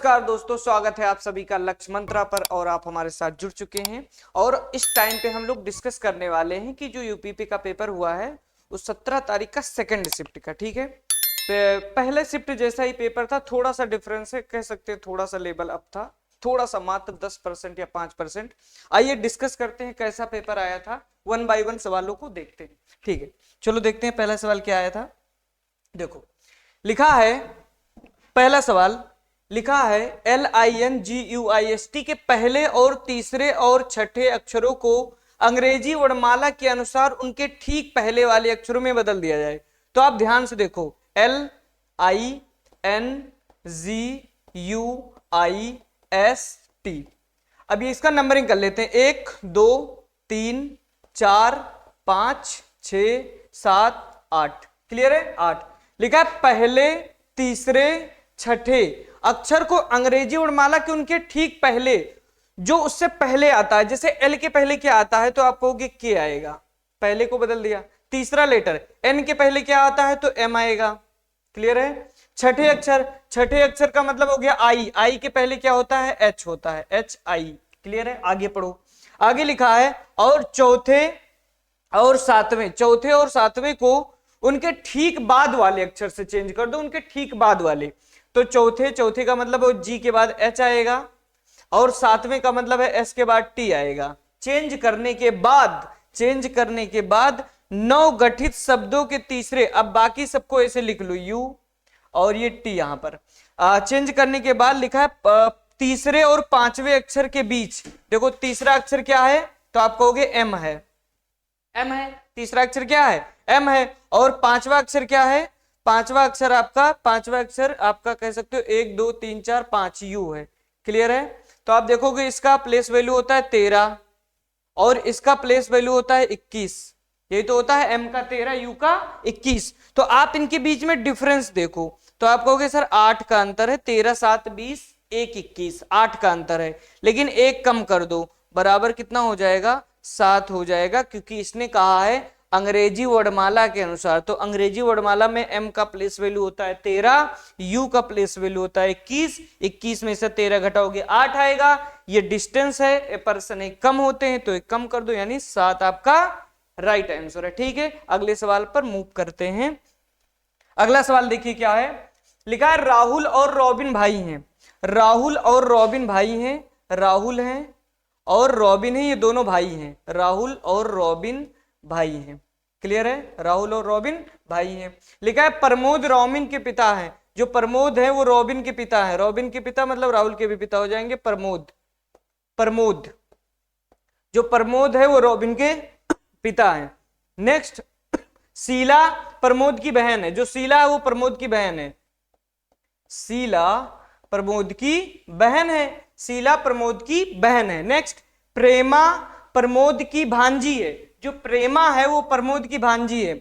नमस्कार दोस्तों, स्वागत है आप सभी का लक्ष्य मंत्रा पर और आप हमारे साथ जुड़ चुके हैं। और इस टाइम पे हम लोग डिस्कस करने वाले हैं कि जो यूपीपी का पेपर हुआ है उस 17 तारीख का सेकंड शिफ्ट का। ठीक है, पहले शिफ्ट जैसा ही पेपर था, थोड़ा सा डिफरेंस है, कह सकते हैं थोड़ा सा लेवल अप था, थोड़ा सा मात्र 10% या 5%। आइए डिस्कस करते हैं कैसा पेपर आया था, वन बाय वन सवालों को देखते हैं। ठीक है, चलो देखते हैं पहला सवाल क्या आया था। देखो लिखा है, पहला सवाल लिखा है LINGUIST के पहले और तीसरे और छठे अक्षरों को अंग्रेजी वर्णमाला के अनुसार उनके ठीक पहले वाले अक्षरों में बदल दिया जाए। तो आप ध्यान से देखो, LINGUIST। अभी इसका नंबरिंग कर लेते हैं, 1 2 3 4 5 6 7 8। क्लियर है? 8 लिखा है। पहले तीसरे छठे अक्षर को अंग्रेजी वर्णमाला के उनके ठीक पहले, जो उससे पहले आता है, जैसे एल के पहले क्या आता है तो आप कहोगे के आएगा, पहले को बदल दिया। तीसरा लेटर एन के पहले क्या आता है तो एम आएगा। क्लियर है? छठे अक्षर का मतलब हो गया आई, आई के पहले क्या होता है एच होता है, एच आई। क्लियर है? आगे पढ़ो। आगे लिखा है और चौथे और सातवें को उनके ठीक बाद वाले अक्षर से चेंज कर दो, उनके ठीक बाद वाले। तो चौथे का मतलब है जी के बाद एच आएगा और सातवें का मतलब है एस के बाद टी आएगा। चेंज करने के बाद नव गठित शब्दों के तीसरे, अब बाकी सबको ऐसे लिख लो यू और ये टी यहां पर। चेंज करने के बाद लिखा है तीसरे और पांचवें अक्षर के बीच। देखो तीसरा अक्षर क्या है तो आप कहोगे एम है, तीसरा अक्षर क्या है एम है। और पांचवा अक्षर क्या है, पांचवा अक्षर आपका कह सकते हो 1 2 3 4 5 यू है। क्लियर है? तो आप देखोगे इसका प्लेस वैल्यू होता है 13 और इसका प्लेस वैल्यू होता है 21। यही तो होता है, एम का 13 यू का 21। तो आप इनके बीच में डिफरेंस देखो तो आप कहोगे सर 8 का अंतर है, 13 7 20 1 21, 8 का अंतर है, लेकिन एक कम कर दो बराबर कितना हो जाएगा 7 हो जाएगा, क्योंकि इसने कहा है अंग्रेजी वर्णमाला के अनुसार। तो अंग्रेजी वर्णमाला में एम का प्लेस वैल्यू होता है 13, यू का प्लेस वैल्यू होता है 21, 21 में से 13 घटाओगे 8 आएगा। ये डिस्टेंस है, ए पर्सन एक कम होते हैं तो एक कम कर दो, यानी 7 आपका राइट आंसर है। ठीक है, अगले सवाल पर मूव करते हैं। अगला सवाल देखिए क्या है, लिखा है राहुल और रॉबिन भाई हैं। राहुल और रॉबिन भाई हैं, राहुल हैं और रॉबिन है, ये दोनों भाई हैं। राहुल और रॉबिन भाई हैं। क्लियर है? राहुल और रॉबिन भाई हैं। लिखा है प्रमोद रॉबिन के पिता हैं। जो प्रमोद है वो रॉबिन के पिता है, रॉबिन के पिता मतलब राहुल के भी पिता हो जाएंगे प्रमोद। जो प्रमोद है वो रॉबिन के पिता है। नेक्स्ट, शीला प्रमोद की बहन है। जो शीला है वो प्रमोद की बहन है, शीला प्रमोद की बहन है। नेक्स्ट, प्रेमा प्रमोद की भांजी है। जो प्रेमा है वो प्रमोद की भांजी है।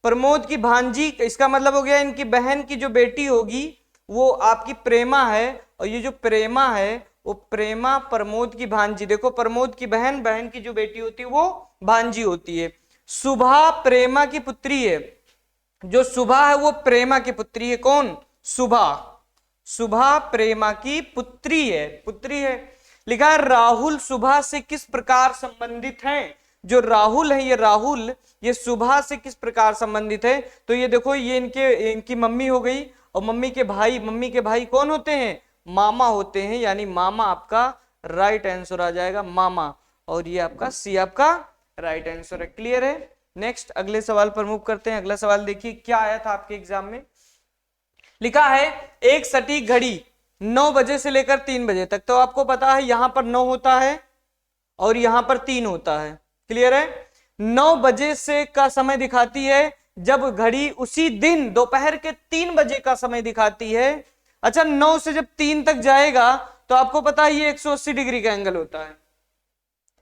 प्रमोद की भांजी इसका मतलब हो गया इनकी बहन की जो बेटी होगी वो आपकी प्रेमा है, और ये जो प्रेमा है वो प्रेमा प्रमोद की भांजी। देखो प्रमोद की बहन की जो बेटी होती है वो भांजी होती है। सुभा प्रेमा की पुत्री है। जो सुभा है वो प्रेमा की पुत्री है। कौन? सुभा प्रेमा की पुत्री है। लिखा है राहुल सुभा से किस प्रकार संबंधित हैं। जो राहुल है ये सुभा से किस प्रकार संबंधित है। तो ये देखो, ये इनकी मम्मी हो गई, और मम्मी के भाई कौन होते हैं? मामा होते हैं, यानी मामा आपका राइट आंसर आ जाएगा, मामा। और ये आपका सी आपका राइट आंसर है। क्लियर है? नेक्स्ट अगले सवाल पर मूव करते हैं। अगला सवाल देखिए क्या आया था आपके एग्जाम में। लिखा है एक सटीक घड़ी 9 बजे से लेकर 3 बजे तक। तो आपको पता है यहां पर 9 होता है और यहां पर 3 होता है। क्लियर है? 9 बजे से का समय दिखाती है जब घड़ी उसी दिन दोपहर के 3 बजे का समय दिखाती है। अच्छा, 9 से जब 3 तक जाएगा तो आपको पता है ये 180 डिग्री का एंगल होता है।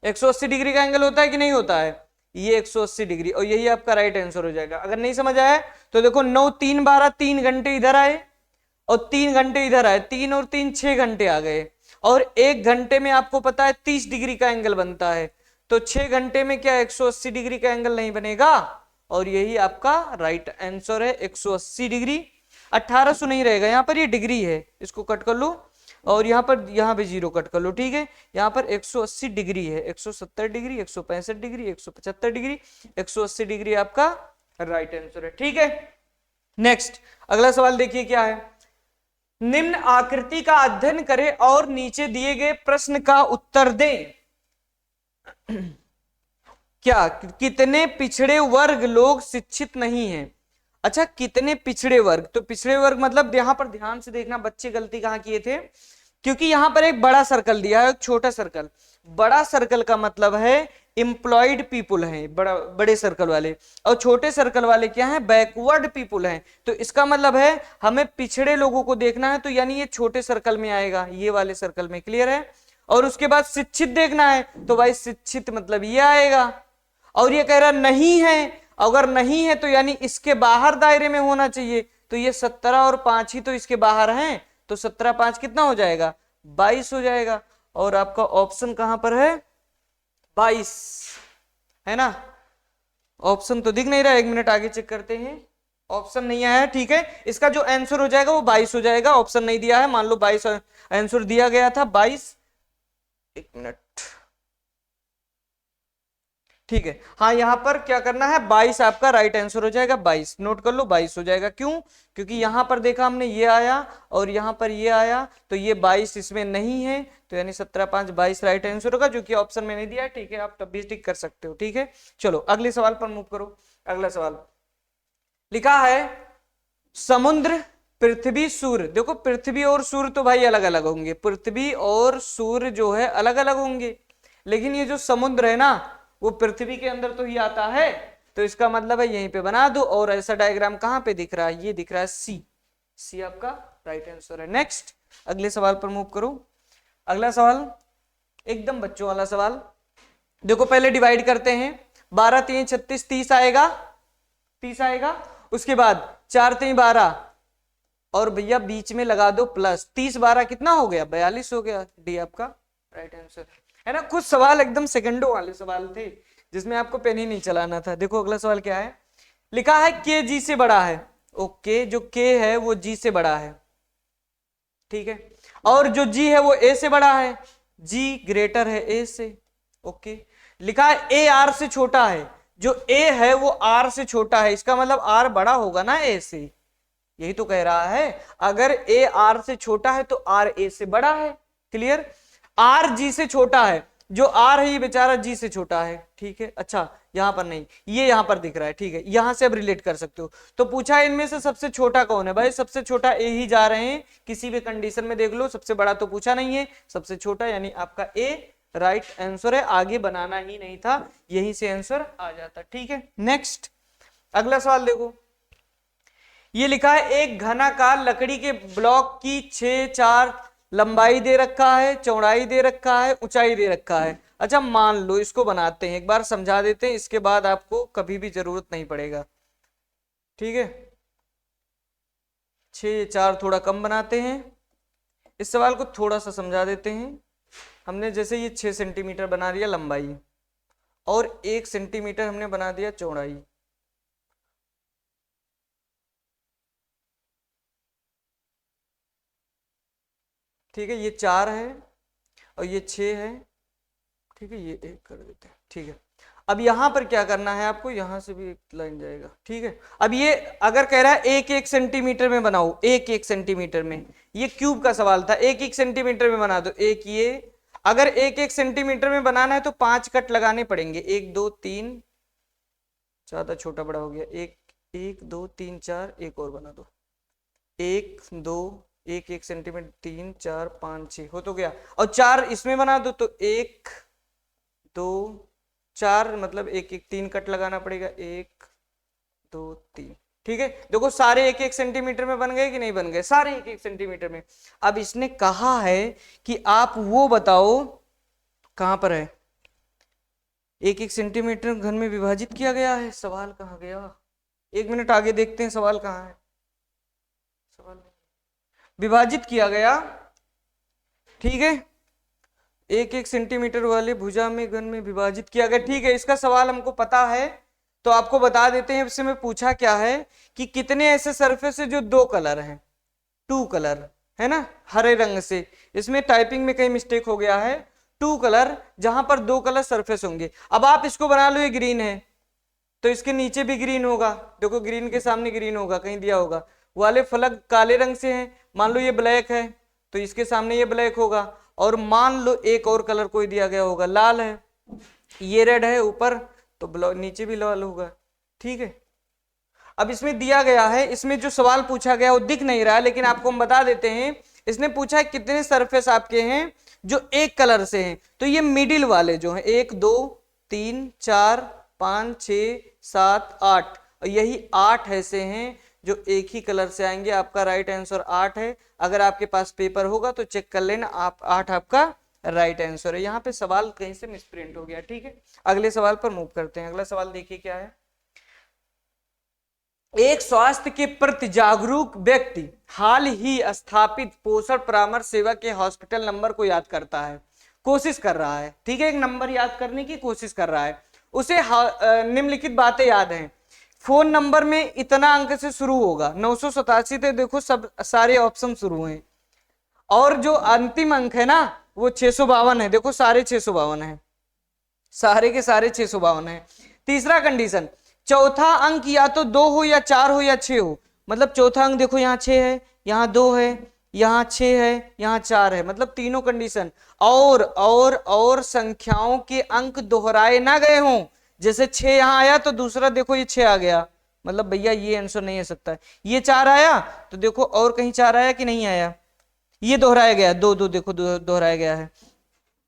180 डिग्री का एंगल होता है कि नहीं होता है? ये 180 डिग्री, और यही आपका राइट आंसर हो जाएगा। अगर नहीं समझ आया तो देखो 9 3 12 3 घंटे इधर आए और 3 घंटे इधर आए, 3 और 3 6 घंटे आ गए, और 1 घंटे में आपको पता है 30 डिग्री का एंगल बनता है। तो 6 घंटे में क्या 180 डिग्री का एंगल नहीं बनेगा, और यही आपका राइट आंसर है 180 डिग्री। 1800 नहीं रहेगा, यहां पर ये डिग्री है, इसको कट कर लो। और यहाँ पे 0 कट कर लो, ठीक है। यहाँ पर 180 डिग्री है, 170 डिग्री, 165 डिग्री, 175 डिग्री, 180 डिग्री आपका राइट आंसर है, ठीक है। नेक्स्ट अगला सवाल देखिए क्या है। निम्न आकृति का अध्ययन करें और नीचे दिए गए प्रश्न का उत्तर दें। क्या कितने पिछड़े वर्ग लोग शिक्षित नहीं हैं? अच्छा, कितने पिछड़े वर्ग, तो पिछड़े वर्ग मतलब यहां पर ध्यान से देखना बच्चे गलती कहां किए थे, क्योंकि यहां पर एक बड़ा सर्कल दिया है, एक छोटा सर्कल। बड़ा सर्कल का मतलब है एम्प्लॉयड पीपुल हैं, बड़े सर्कल वाले, और छोटे सर्कल वाले क्या हैं, बैकवर्ड पीपुल हैं। तो इसका मतलब है हमें पिछड़े लोगों को देखना है, तो यानी ये छोटे सर्कल में आएगा, ये वाले सर्कल में, क्लियर है। और उसके बाद शिक्षित देखना है, तो भाई शिक्षित मतलब ये आएगा। और ये कह रहा नहीं है, अगर नहीं है तो यानी इसके बाहर दायरे में होना चाहिए, तो ये 17 और 5 ही तो इसके बाहर हैं, तो 17 5 कितना हो जाएगा, 22 हो जाएगा। और आपका ऑप्शन कहां पर है, 22 है ना। ऑप्शन तो दिख नहीं रहा, 1 मिनट आगे चेक करते हैं। ऑप्शन नहीं आया है, ठीक है। इसका जो आंसर हो जाएगा वो 22 हो जाएगा, ऑप्शन नहीं दिया है। मान लो 22 आंसर दिया गया था, 22, 1 मिनट, ठीक है। हाँ, यहां पर क्या करना है, 22 आपका राइट आंसर हो जाएगा, 22 नोट कर लो, 22 हो जाएगा। क्यों? क्योंकि यहां पर देखा हमने ये आया और यहां पर ये आया, तो ये 22 इसमें नहीं है, तो यानी 17 5 22 राइट आंसर होगा, जो कि ऑप्शन में नहीं दिया है, ठीक है। आप तब भी टिक कर सकते हो, ठीक है। चलो अगले सवाल पर मूव करो। अगला सवाल लिखा है समुद्र, पृथ्वी, सूर्य। देखो पृथ्वी और सूर्य तो भाई अलग अलग होंगे, पृथ्वी और सूर्य जो है अलग अलग होंगे, लेकिन ये जो समुद्र है ना वो पृथ्वी के अंदर तो ही आता है, तो इसका मतलब है यहीं पे बना दो। और ऐसा डायग्राम कहां पे दिख रहा है, ये दिख रहा है सी, सी आपका राइट आंसर है। नेक्स्ट अगले सवाल पर मूव करो। अगला सवाल एकदम बच्चों वाला सवाल। देखो पहले डिवाइड करते हैं, 12 3 36 30 आएगा, 30 आएगा। उसके बाद 4 3 12 और भैया बीच में लगा दो प्लस, 30 12 कितना हो गया, 42 हो गया। डी आपका राइट आंसर है ना। कुछ सवाल एकदम सेकंडों वाले सवाल थे जिसमें आपको पेन ही नहीं चलाना था। देखो अगला सवाल क्या है, लिखा है के जी से बड़ा है। ओके, जो के है वो जी से बड़ा है, ठीक है। और जो जी है वो ए से बड़ा है, जी ग्रेटर है ए से। ओके, लिखा है ए आर से छोटा है। जो ए है वो आर से छोटा है, इसका मतलब आर बड़ा होगा ना ए से, यही तो कह रहा है। अगर ए आर से छोटा है तो आर ए से बड़ा है, क्लियर। आर जी से छोटा है, जो आर है ये बेचारा जी से छोटा है, ठीक है। अच्छा यहां पर नहीं, ये यहां पर दिख रहा है, ठीक है। यहां से अब रिलेट कर सकते हो। तो पूछा इनमें से सबसे छोटा कौन है, भाई सबसे छोटा ए ही जा रहे हैं, किसी भी कंडीशन में देख लो। सबसे बड़ा तो पूछा नहीं है, सबसे छोटा यानी आपका ए राइट आंसर है। आगे बनाना ही नहीं था, यहीं से आंसर आ जाता, ठीक है। नेक्स्ट अगला सवाल देखो, ये लिखा है एक घनाकार लकड़ी के ब्लॉक की 6 4 लंबाई दे रखा है, चौड़ाई दे रखा है, ऊंचाई दे रखा है। अच्छा मान लो इसको बनाते हैं, एक बार समझा देते हैं, इसके बाद आपको कभी भी जरूरत नहीं पड़ेगा, ठीक है। 6 4 थोड़ा कम बनाते हैं। इस सवाल को थोड़ा सा समझा देते हैं। हमने जैसे ये 6 सेंटीमीटर बना दिया लंबाई और 1 सेंटीमीटर हमने बना दिया चौड़ाई, ठीक है। ये 4 है और ये 6 है, ठीक है। ये 1 कर देते हैं, ठीक है। अब यहां पर क्या करना है आपको, यहां से भी एक लाइन जाएगा, ठीक है। अब ये अगर कह रहा है 1 1 सेंटीमीटर में बनाओ, 1 1 सेंटीमीटर में, ये क्यूब का सवाल था, 1 1 सेंटीमीटर में बना दो। एक ये अगर 1 1 सेंटीमीटर में बनाना है तो 5 कट लगाने पड़ेंगे, 1 2 3, ज्यादा छोटा बड़ा हो गया, 1 1 2 3 4, एक और बना दो, 1 2 1 1 सेंटीमीटर, 3 4 5 6 हो तो गया। और 4 इसमें बना दो, तो 1 2 4 मतलब 1 1 3 कट लगाना पड़ेगा, 1 2 3, ठीक है। देखो सारे 1 1 सेंटीमीटर में बन गए कि नहीं बन गए, सारे 1 1 सेंटीमीटर में। अब इसने कहा है कि आप वो बताओ कहां पर है, 1 1 सेंटीमीटर घन में विभाजित किया गया है। सवाल कहां गया, 1 मिनट आगे देखते हैं सवाल कहां है। सवाल विभाजित किया गया, ठीक है। 1 1 सेंटीमीटर वाले भुजा में घन में विभाजित किया गया, ठीक है। इसका सवाल हमको पता है तो आपको बता देते हैं। इससे में पूछा क्या है कि कितने ऐसे सरफेस है जो 2 कलर हैं, 2 कलर है ना, हरे रंग से। इसमें टाइपिंग में कहीं मिस्टेक हो गया है, 2 कलर, जहां पर 2 कलर सरफेस होंगे। अब आप इसको बना लो, ये ग्रीन है तो इसके नीचे भी ग्रीन होगा, देखो ग्रीन के सामने ग्रीन होगा, कहीं दिया होगा। वाले फलक काले रंग से हैं, मान लो ये ब्लैक है तो इसके सामने ये ब्लैक होगा। और मान लो एक और कलर कोई दिया गया होगा, लाल है, ये रेड है ऊपर तो नीचे भी लाल होगा, ठीक है। अब इसमें दिया गया है, इसमें जो सवाल पूछा गया वो दिख नहीं रहा है, लेकिन आपको हम बता देते हैं। इसने पूछा है कितने सरफेस आपके हैं जो एक कलर से हैं, तो ये मिडिल वाले जो हैं 1 2 3 4 5 6 7 8, और यही 8 ऐसे हैं जो एक ही कलर से आएंगे। आपका राइट आंसर 8 है। अगर आपके पास पेपर होगा तो चेक कर लेना, आप 8 आपका राइट आंसर है। यहाँ पे सवाल कहीं से मिसप्रिंट हो गया, ठीक है। अगले सवाल पर मूव करते हैं। अगला सवाल देखिए क्या है। एक स्वास्थ्य के प्रति जागरूक व्यक्ति हाल ही स्थापित पोषण परामर्श सेवा के हॉस्पिटल नंबर को याद करता है, कोशिश कर रहा है, ठीक है, एक नंबर याद करने की कोशिश कर रहा है। उसे निम्नलिखित बातें याद हैं। फोन नंबर में इतना अंक से शुरू होगा, 987 थे, देखो सब सारे ऑप्शन शुरू हैं। और जो अंतिम अंक है ना वो 652 है, देखो सारे 652 है, सारे के सारे 652 है। तीसरा कंडीशन, चौथा अंक या तो 2 हो या 4 हो या 6 हो। मतलब चौथा अंक देखो यहाँ 6 है, यहाँ 2 है, यहाँ 6 है, यहाँ 4 है, मतलब तीनों कंडीशन। और संख्याओं के अंक दोहराए ना गए हों, जैसे 6 यहाँ आया तो दूसरा देखो ये 6 आ गया, मतलब भैया ये आंसर नहीं हो सकता है। ये 4 आया तो देखो और कहीं 4 आया कि नहीं आया, ये दोहराया गया, 2 2 देखो दोहराया गया है।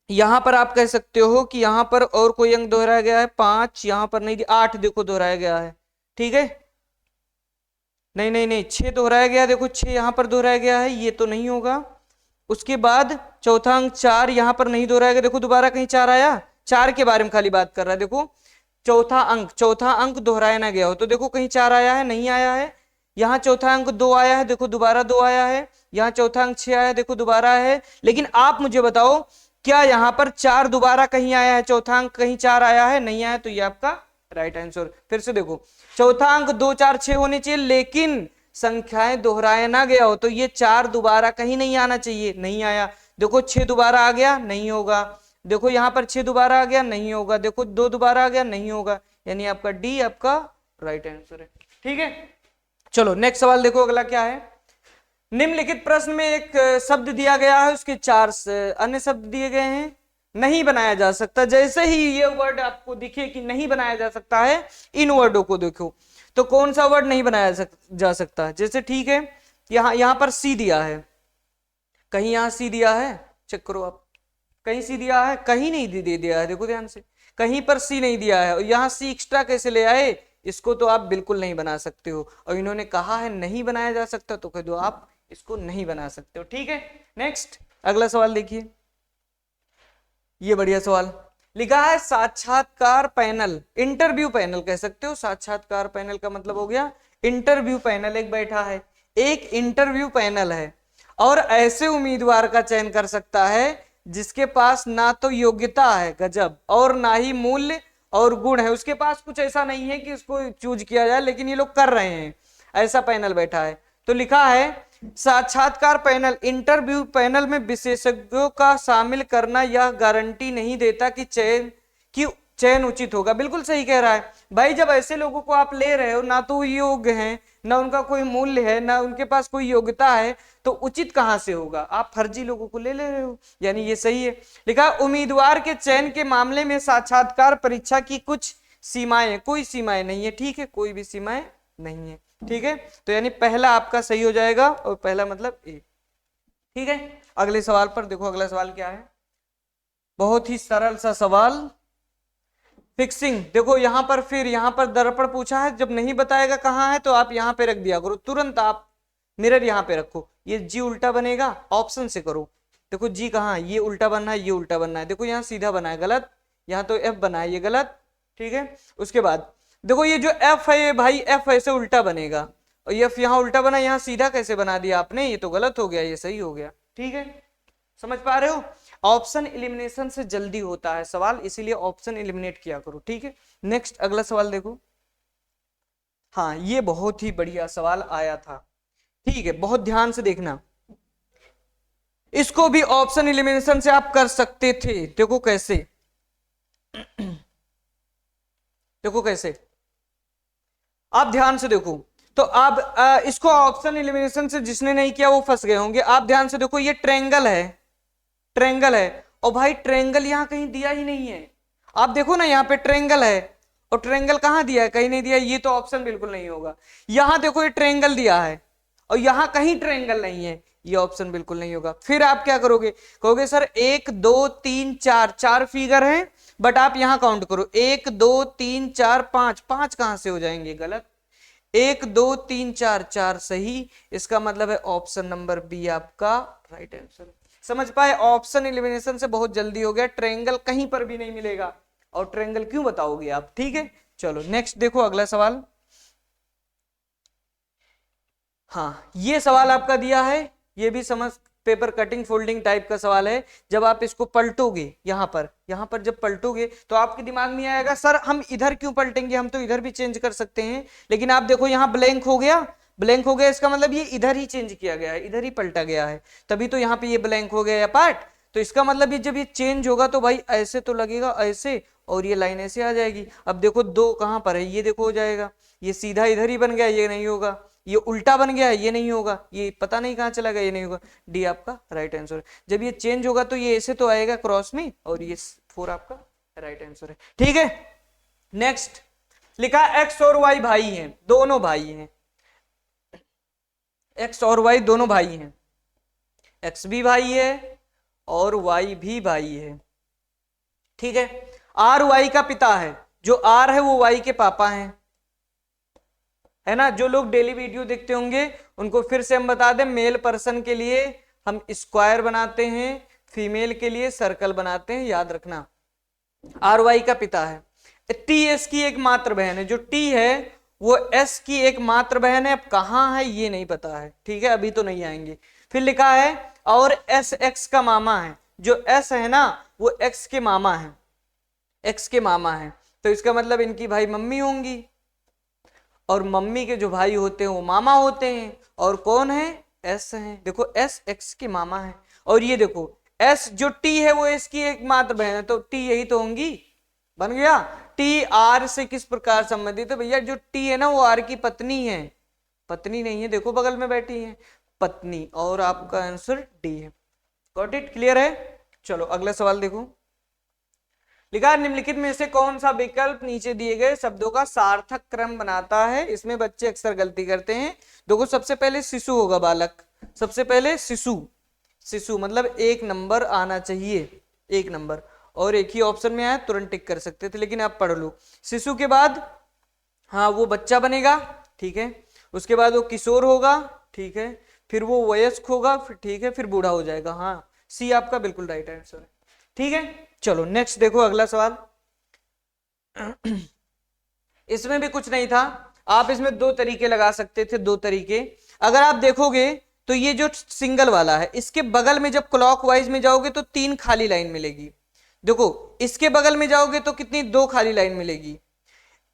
यहां पर आप कह सकते हो कि यहां पर और कोई अंक दोहराया गया है, 5 यहां पर नहीं, 8 देखो दोहराया गया है, ठीक है। नहीं नहीं नहीं, 6 दोहराया गया, देखो 6 यहां पर दोहराया गया है, ये तो नहीं होगा। उसके बाद चौथा अंक 4 यहां पर नहीं दोहराया गया, देखो दोबारा कहीं 4 आया, 4 के बारे में खाली बात कर रहा है। देखो चौथा अंक दोहराया ना गया हो तो देखो कहीं 4 आया है, नहीं आया है। यहाँ चौथा अंक 2 आया है, देखो दोबारा 2 आया है। यहाँ चौथा अंक 6 आया, देखो दोबारा है। लेकिन आप मुझे बताओ क्या यहाँ पर 4 दोबारा कहीं आया है, चौथा अंक कहीं 4 आया है, नहीं आया, तो ये आपका राइट आंसर। फिर से देखो, चौथा अंक 2 4 6 होने चाहिए, लेकिन संख्याएं दोहराया ना गया हो तो ये 4 दोबारा कहीं नहीं आना चाहिए, नहीं आया। देखो 6 दोबारा आ गया, नहीं होगा। देखो यहाँ पर 6 दोबारा आ गया, नहीं होगा। देखो 2 दोबारा आ गया, नहीं होगा। यानी आपका डी आपका राइट आंसर है, ठीक है। चलो नेक्स्ट सवाल देखो, अगला क्या है। निम्नलिखित प्रश्न में एक शब्द दिया गया है, उसके 4 अन्य शब्द दिए गए हैं। नहीं बनाया जा सकता, जैसे ही ये वर्ड आपको दिखे कि नहीं बनाया जा सकता है, इन वर्डों को देखो तो कौन सा वर्ड नहीं बनाया जा सकता है। जैसे ठीक है, यहां पर सी दिया है, कहीं यहां सी दिया है, चेक करो आप, कहीं सी दिया है, कहीं नहीं दे दिया है, देखो ध्यान से, कहीं पर सी नहीं दिया है। और यहां सी एक्स्ट्रा कैसे ले आए, इसको तो आप बिल्कुल नहीं बना सकते हो। और इन्होंने कहा है नहीं बनाया जा सकता, तो कह दो आप इसको नहीं बना सकते हो, ठीक है। नेक्स्ट अगला सवाल देखिए, ये बढ़िया सवाल लिखा है। साक्षात्कार पैनल, इंटरव्यू पैनल कह सकते हो। साक्षात्कार पैनल का मतलब हो गया इंटरव्यू पैनल। एक बैठा है, एक इंटरव्यू पैनल है और ऐसे उम्मीदवार का चयन कर सकता है जिसके पास ना तो योग्यता है, गजब, और ना ही मूल्य और गुण है। उसके पास कुछ ऐसा नहीं है कि उसको चूज किया जाए, लेकिन ये लोग कर रहे हैं, ऐसा पैनल बैठा है। तो लिखा है साक्षात्कार पैनल, इंटरव्यू पैनल में विशेषज्ञों का शामिल करना यह गारंटी नहीं देता कि चयन उचित होगा। बिल्कुल सही कह रहा है भाई, जब ऐसे लोगों को आप ले रहे हो, ना तो योग्य हैं, ना उनका कोई मूल्य है, ना उनके पास कोई योग्यता है, तो उचित कहां से होगा, आप फर्जी लोगों को ले रहे हो। यानी ये सही है। लिखा उम्मीदवार के चयन के मामले में साक्षात्कार परीक्षा की कुछ सीमाएं, कोई सीमाएं नहीं है, ठीक है, कोई भी सीमाएं नहीं है, ठीक है। तो यानी पहला आपका सही हो जाएगा, और पहला मतलब ए, ठीक है। अगले सवाल पर देखो, अगला सवाल क्या है, बहुत ही सरल सा सवाल। फिक्सिंग, देखो यहां पर, फिर यहां पर दर्पण पूछा है, जब नहीं बताएगा कहां है तो आप यहां पे रख दिया करो, तुरंत आप मिरर यहां पे रखो, ये जी उल्टा बनेगा, ऑप्शन से करो। देखो जी कहां है, ये उल्टा बनना है, ये उल्टा बनना है, देखो यहाँ सीधा बना है, गलत, यहाँ तो एफ बना है, ये गलत, ठीक है। उसके बाद देखो ये जो एफ है भाई, एफ ऐसे उल्टा बनेगा, और एफ यहाँ उल्टा बना, यहाँ सीधा कैसे बना दिया आपने, ये तो गलत हो गया, ये सही हो गया, ठीक है। समझ पा रहे हो, ऑप्शन एलिमिनेशन से जल्दी होता है सवाल, इसीलिए ऑप्शन एलिमिनेट किया करो, ठीक है। नेक्स्ट अगला सवाल देखो, हाँ ये बहुत ही बढ़िया सवाल आया था, ठीक है, बहुत ध्यान से देखना। इसको भी ऑप्शन एलिमिनेशन से आप कर सकते थे। देखो कैसे, देखो कैसे, आप ध्यान से देखो। तो आप इसको ऑप्शन एलिमिनेशन से जिसने नहीं किया वो फंस गए होंगे। आप ध्यान से देखो, ये ट्रेंगल है, ट्रेंगल है, और भाई ट्रेंगल यहां कहीं दिया ही नहीं है। आप देखो ना, यहां पे ट्रेंगल है और ट्रेंगल कहां दिया है, कहीं नहीं दिया। ये तो ऑप्शन बिल्कुल नहीं होगा। यहां देखो ये ट्रेंगल दिया है और यहां कहीं ट्रेंगल नहीं है, ये ऑप्शन बिल्कुल नहीं होगा। फिर आप क्या करोगे, कहोगे सर 1 2 3 4, 4 फिगर हैं, बट आप यहां काउंट करो 1 2 3 4 5, 5 कहां से हो जाएंगे, गलत। 1 2 3 4, 4 सही। इसका मतलब है ऑप्शन नंबर बी आपका राइट आंसर। समझ पाए, ऑप्शन एलिमिनेशन से बहुत जल्दी हो गया। ट्रायंगल कहीं पर भी नहीं मिलेगा, और ट्रायंगल क्यों बताओगे आप, ठीक है। चलो नेक्स्ट देखो अगला सवाल। हाँ, ये सवाल आपका दिया है, ये भी समझ, पेपर कटिंग फोल्डिंग टाइप का सवाल है। जब आप इसको पलटोगे यहां पर जब पलटोगे तो आपके दिमाग में आएगा सर हम इधर क्यों पलटेंगे, हम तो इधर भी चेंज कर सकते हैं। लेकिन आप देखो यहां ब्लैंक हो गया, ब्लैंक हो गया, इसका मतलब ये इधर ही चेंज किया गया है, इधर ही पलटा गया है, तभी तो यहाँ पे ये ब्लैंक हो गया पार्ट। तो इसका मतलब ये जब ये चेंज होगा तो भाई ऐसे तो लगेगा ऐसे, और ये लाइन ऐसे आ जाएगी। अब देखो दो कहां पर है, ये देखो हो जाएगा, ये सीधा इधर ही बन गया, ये नहीं होगा, ये उल्टा बन गया, ये नहीं होगा, ये पता नहीं कहां चला गया, ये नहीं होगा। डी आपका राइट आंसर है। जब ये चेंज होगा तो ये ऐसे तो आएगा क्रॉस में, और ये 4 आपका राइट आंसर है, ठीक है। नेक्स्ट लिखा एक्स और वाई भाई हैं, दोनों भाई हैं, एक्स और वाई दोनों भाई हैं, एक्स भी भाई है और वाई भी भाई है, ठीक है। आर वाई का पिता है, जो आर है वो वाई के पापा हैं, है ना। जो लोग डेली वीडियो देखते होंगे उनको फिर से हम बता दें, मेल पर्सन के लिए हम स्क्वायर बनाते हैं, फीमेल के लिए सर्कल बनाते हैं, याद रखना। आर वाई का पिता है, टी एस की एक मात्र बहन है, जो टी है वो एस की एक मात्र बहन है। अब कहां है ये नहीं पता है, ठीक है, अभी तो नहीं आएंगे। फिर लिखा है और एस एक्स का मामा है, जो एस है ना वो एक्स के मामा है, एक्स के मामा है, तो इसका मतलब इनकी भाई मम्मी होंगी, और मम्मी के जो भाई होते हैं वो मामा होते हैं, और कौन है, एस है। देखो एस एक्स के मामा है, और ये देखो एस जो टी है वो एस की एक मात्र बहन है, तो टी यही तो होंगी, बन गया। टी आर से किस प्रकार संबंधित है, भैया जो टी है ना वो आर की पत्नी है, पत्नी नहीं है, देखो बगल में बैठी है, पत्नी, और आपका आंसर डी है। गॉट इट, क्लियर है। चलो अगला सवाल देखो। लिखा निम्नलिखित में से कौन सा विकल्प नीचे दिए गए शब्दों का सार्थक क्रम बनाता है। इसमें बच्चे अक्सर गलती करते हैं। देखो सबसे पहले शिशु होगा, बालक, सबसे पहले शिशु, शिशु मतलब 1 नंबर आना चाहिए, 1 नंबर, और एक ही ऑप्शन में आया तुरंत टिक कर सकते थे, लेकिन आप पढ़ लो। शिशु के बाद हाँ वो बच्चा बनेगा, ठीक है, उसके बाद वो किशोर होगा, ठीक है, फिर वो वयस्क होगा, फिर ठीक है, फिर बूढ़ा हो जाएगा। हाँ सी आपका बिल्कुल राइट आंसर है, ठीक है। चलो नेक्स्ट देखो अगला सवाल। इसमें भी कुछ नहीं था, आप इसमें 2 तरीके लगा सकते थे, 2 तरीके। अगर आप देखोगे तो ये जो सिंगल वाला है इसके बगल में जब क्लॉकवाइज में जाओगे तो 3 खाली लाइन मिलेगी। देखो इसके बगल में जाओगे तो कितनी, 2 खाली लाइन मिलेगी,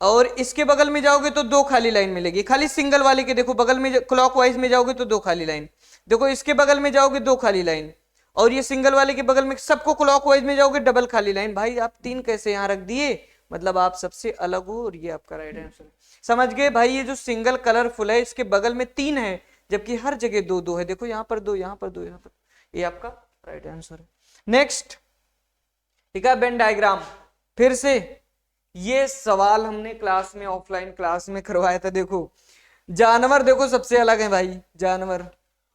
और इसके बगल में जाओगे तो 2 खाली लाइन मिलेगी। खाली सिंगल वाले के देखो बगल में क्लॉकवाइज में जाओगे तो 2 खाली लाइन, देखो इसके बगल में जाओगे 2 खाली लाइन, और ये सिंगल वाले के बगल में सबको क्लॉकवाइज में जाओगे डबल खाली लाइन। भाई आप 3 कैसे यहां रख दिए, मतलब आप सबसे अलग हो, और ये आपका राइट आंसर समझ गए। भाई ये जो सिंगल कलरफुल है इसके बगल में 3 है, जबकि हर जगह 2-2 है। देखो यहाँ पर 2, यहाँ पर 2, यहाँ पर, ये आपका राइट आंसर है। नेक्स्ट ठीक है, वेन डायग्राम। फिर से ये सवाल हमने क्लास में, ऑफलाइन क्लास में करवाया था। देखो जानवर देखो सबसे अलग है भाई, जानवर,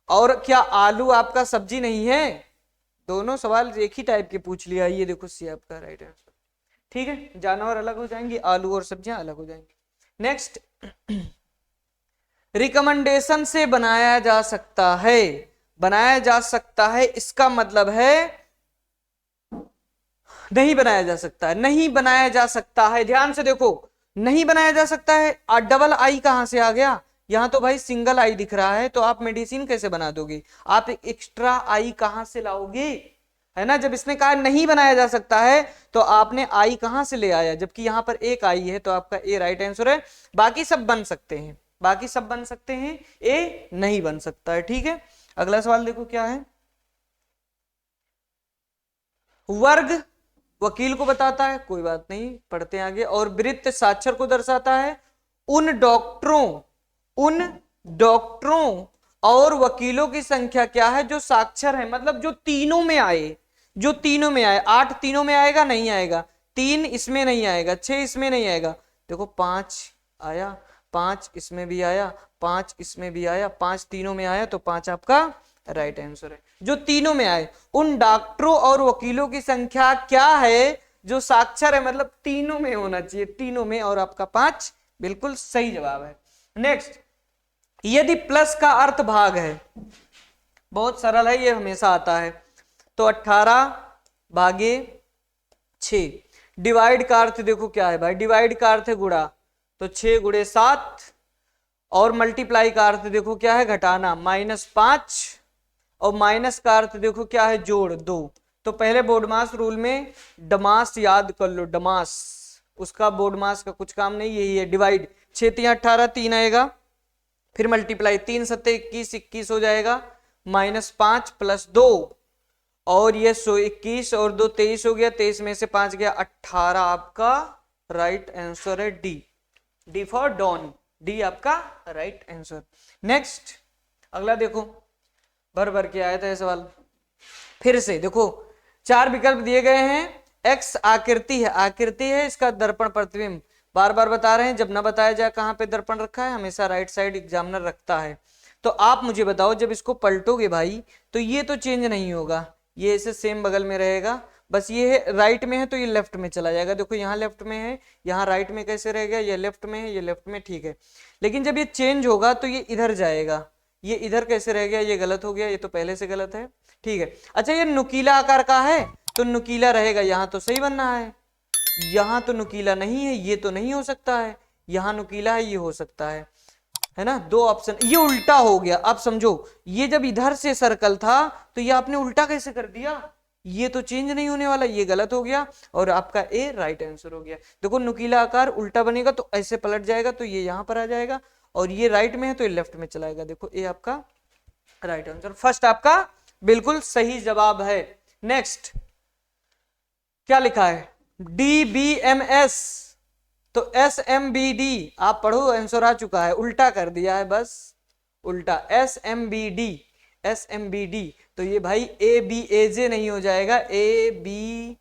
और क्या आलू आपका सब्जी नहीं है, दोनों सवाल एक ही टाइप के पूछ लिया। ये देखो सी आपका राइट आंसर, ठीक है, जानवर अलग हो जाएंगे, आलू और सब्जियां अलग हो जाएंगी। नेक्स्ट रिकमेंडेशन से बनाया जा सकता है, बनाया जा सकता है, इसका मतलब है नहीं बनाया जा सकता है, नहीं बनाया जा सकता है। ध्यान से देखो, नहीं बनाया जा सकता है, डबल आई कहां से आ गया, यहां तो भाई सिंगल आई दिख रहा है, तो आप मेडिसिन कैसे बना दोगे, आप एक एक्स्ट्रा आई कहां से लाओगे, है ना। जब इसने कहा नहीं बनाया जा सकता है तो आपने आई कहां से ले आया, जबकि यहां पर एक आई है, तो आपका ए राइट आंसर है। बाकी सब बन सकते हैं, बाकी सब बन सकते हैं, ए नहीं बन सकता है, ठीक है। अगला सवाल देखो क्या है। वर्ग वकील को बताता है, कोई बात नहीं, पढ़ते हैं आगे। और वृत्त साक्षर को दर्शाता है। उन डॉक्टरों और वकीलों की संख्या क्या है जो साक्षर है, मतलब जो तीनों में आए, जो तीनों में आए। 8 तीनों में आएगा नहीं आएगा, 3 इसमें नहीं आएगा, 6 इसमें नहीं आएगा। देखो 5 आया, 5 इसमें भी आया, 5 इसमें भी आया, 5 तीनों में आया, तो 5 आपका राइट आंसर है। जो तीनों में आए, उन डॉक्टरों और वकीलों की संख्या क्या है जो साक्षर है, मतलब तीनों में होना चाहिए, तीनों में, और आपका 5 बिल्कुल सही जवाब है। नेक्स्ट, यदि प्लस का अर्थ भाग है, बहुत सरल है, ये हमेशा आता है। तो 18 भागे 6। डिवाइड का अर्थ देखो क्या है भाई, डिवाइड का अर्थ है गुणा, तो 6 गुणे 7। और मल्टीप्लाई का अर्थ देखो क्या है, घटाना, -5। और माइनस का अर्थ देखो क्या है, जोड़, 2। तो पहले बोर्डमास रूल में डमास याद कर लो, डमास, उसका बोर्डमास का कुछ काम नहीं, यही है डिवाइड। 6 3 18, 3 आएगा, फिर मल्टीप्लाई, 3 7 21, 21 हो जाएगा, -5 प्लस 2, और ये 21 और 2 23 हो गया, 23 में से 5 गया, 18 आपका राइट आंसर है। डी फॉर डॉन, डी आपका राइट आंसर। नेक्स्ट अगला देखो, भर भर के आया था ये सवाल। फिर से देखो, 4 विकल्प दिए गए हैं। एक्स आकृति है, इसका दर्पण प्रतिबिंब, बार बार बता रहे हैं, जब ना बताया जाए कहां पे दर्पण रखा है, हमेशा राइट साइड एग्जामिनर रखता है। तो आप मुझे बताओ, जब इसको पलटोगे भाई तो ये तो चेंज नहीं होगा, ये ऐसे सेम बगल में रहेगा, बस ये है राइट में है तो ये लेफ्ट में चला जाएगा। देखो यहाँ लेफ्ट में है, यहाँ राइट में कैसे रह गया, ये लेफ्ट में है, ये लेफ्ट में, ठीक है। लेकिन जब ये चेंज होगा तो ये इधर जाएगा, ये इधर कैसे रह गया, ये गलत हो गया, ये तो पहले से गलत है, ठीक है। अच्छा, ये नुकीला आकार का है तो नुकीला रहेगा, यहां तो सही बनना है, यहां तो नुकीला नहीं है, ये तो नहीं हो सकता है, यहां नुकीला है, ये हो सकता है ना। 2 ऑप्शन, ये उल्टा हो गया। अब समझो, ये जब इधर से सर्कल था तो ये आपने उल्टा कैसे कर दिया, ये तो चेंज नहीं होने वाला, ये गलत हो गया, और आपका ए राइट आंसर हो गया। देखो नुकीला आकार उल्टा बनेगा तो ऐसे पलट जाएगा, तो ये यहां पर आ जाएगा, और ये राइट में है तो ये लेफ्ट में चलाएगा। देखो ए आपका राइट आंसर, फर्स्ट आपका बिल्कुल सही जवाब है। नेक्स्ट क्या लिखा है, DBMS, तो SMBD आप पढ़ो, आंसर आ चुका है, उल्टा कर दिया है, बस उल्टा, SMBD, तो ये भाई ABAJ नहीं हो जाएगा, ABAJ,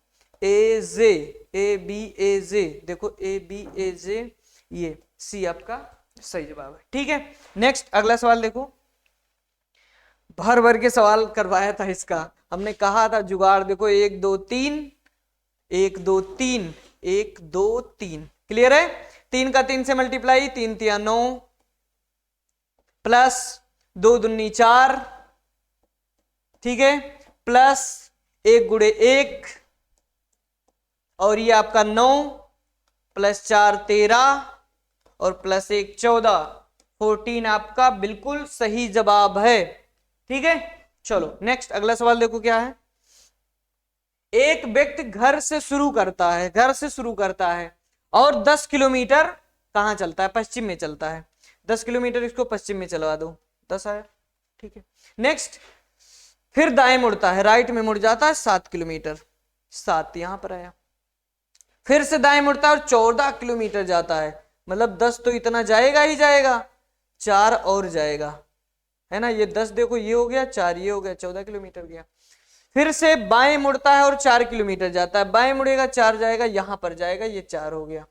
देखो ABAJ, ये सी आपका सही जवाब है, ठीक है। नेक्स्ट अगला सवाल देखो, भर भर के सवाल करवाया था इसका, हमने कहा था जुगाड़, देखो 1 2 3, 1 2 3, 1 2 3, क्लियर है। 3 का 3 से मल्टीप्लाई, 3 3 9, प्लस 2 दूनी 4, ठीक है, प्लस 1 गुणे 1, और ये आपका 9, प्लस 4 13, और प्लस 1 14, 14 आपका बिल्कुल सही जवाब है, ठीक है। चलो नेक्स्ट अगला सवाल देखो क्या है। एक व्यक्ति घर से शुरू करता है और 10 किलोमीटर कहां चलता है, पश्चिम में चलता है, 10 किलोमीटर इसको पश्चिम में चलवा दो, 10 आया, ठीक है। नेक्स्ट, फिर दाएं मुड़ता है, राइट में मुड़ जाता है 7 किलोमीटर, 7 यहां पर आया, फिर से दाएं मुड़ता है और 14 किलोमीटर जाता है, मतलब 10 तो इतना जाएगा ही जाएगा, 4 और जाएगा, है ना, ये 10 देखो, ये हो गया 4, ये हो गया 14 किलोमीटर गया। फिर से बाएं मुड़ता है और 4 किलोमीटर जाता है, बाएं मुड़ेगा 4 जाएगा, यहां पर जाएगा, ये 4 हो गया,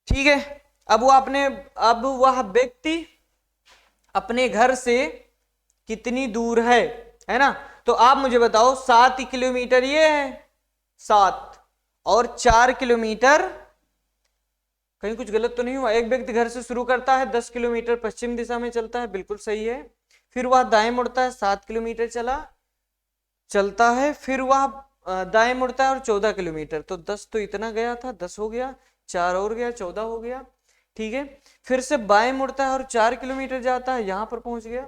ठीक है। अब वह व्यक्ति अपने घर से कितनी दूर है ना, तो आप मुझे बताओ, 7 किलोमीटर ये है, 7 और 4 किलोमीटर, कहीं कुछ गलत तो नहीं हुआ। एक व्यक्ति घर से शुरू करता है, 10 किलोमीटर पश्चिम दिशा में चलता है, बिल्कुल सही है। फिर वह दाएं मुड़ता है, 7 किलोमीटर चलता है, फिर वह दाएं मुड़ता है और 14 किलोमीटर, तो 10 तो इतना गया था, 10 हो गया, 4 और गया, 14 हो गया, ठीक है। फिर से बाएं मुड़ता है और 4 किलोमीटर जाता है, यहां पर पहुंच गया,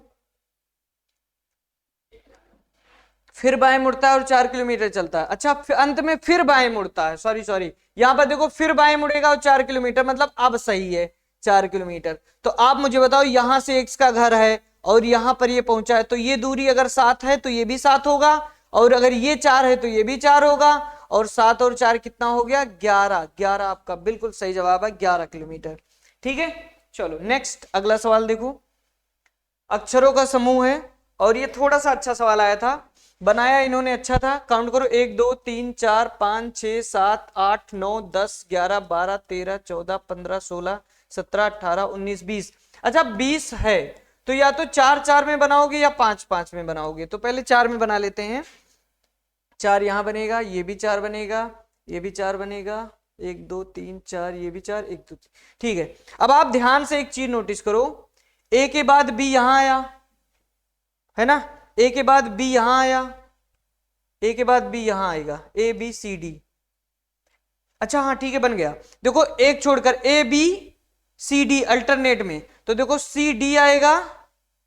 फिर बाएं मुड़ता है और 4 किलोमीटर चलता है, अच्छा अंत में फिर बाएं मुड़ता है, सॉरी यहां पर देखो, फिर बाएं मुड़ेगा और 4 किलोमीटर, मतलब अब सही है 4 किलोमीटर। तो आप मुझे बताओ, यहां से एक्स का घर है और यहां पर ये पहुंचा है, तो ये दूरी अगर 7 है तो ये भी 7 होगा, और अगर ये 4 है तो ये भी 4 होगा, और 7 और 4 कितना हो गया 11। 11 आपका बिल्कुल सही जवाब है, 11 किलोमीटर। ठीक है, चलो नेक्स्ट अगला सवाल देखो। अक्षरों का समूह है, और ये थोड़ा सा अच्छा सवाल आया था, बनाया इन्होंने अच्छा था। काउंट करो 1 2 3 4 5 6 7 8 9 10 11 12 13 14 15 16 17 18 19 20। अच्छा 20 है तो या तो 4 4 में बनाओगे या 5 5 में बनाओगे, तो पहले 4 में बना लेते हैं। 4 यहां बनेगा, ये भी 4 बनेगा, ये भी 4 बनेगा, 1 2 3 4, ये भी 4 1 2 3। ठीक है, अब आप ध्यान से एक चीज नोटिस करो, ए के बाद बी यहां आया है ना, ए के बाद बी यहां आया, ए के बाद बी यहां आएगा, ए बी सी डी। अच्छा हाँ ठीक है बन गया। देखो एक छोड़कर A B C D alternate में, तो देखो सी डी आएगा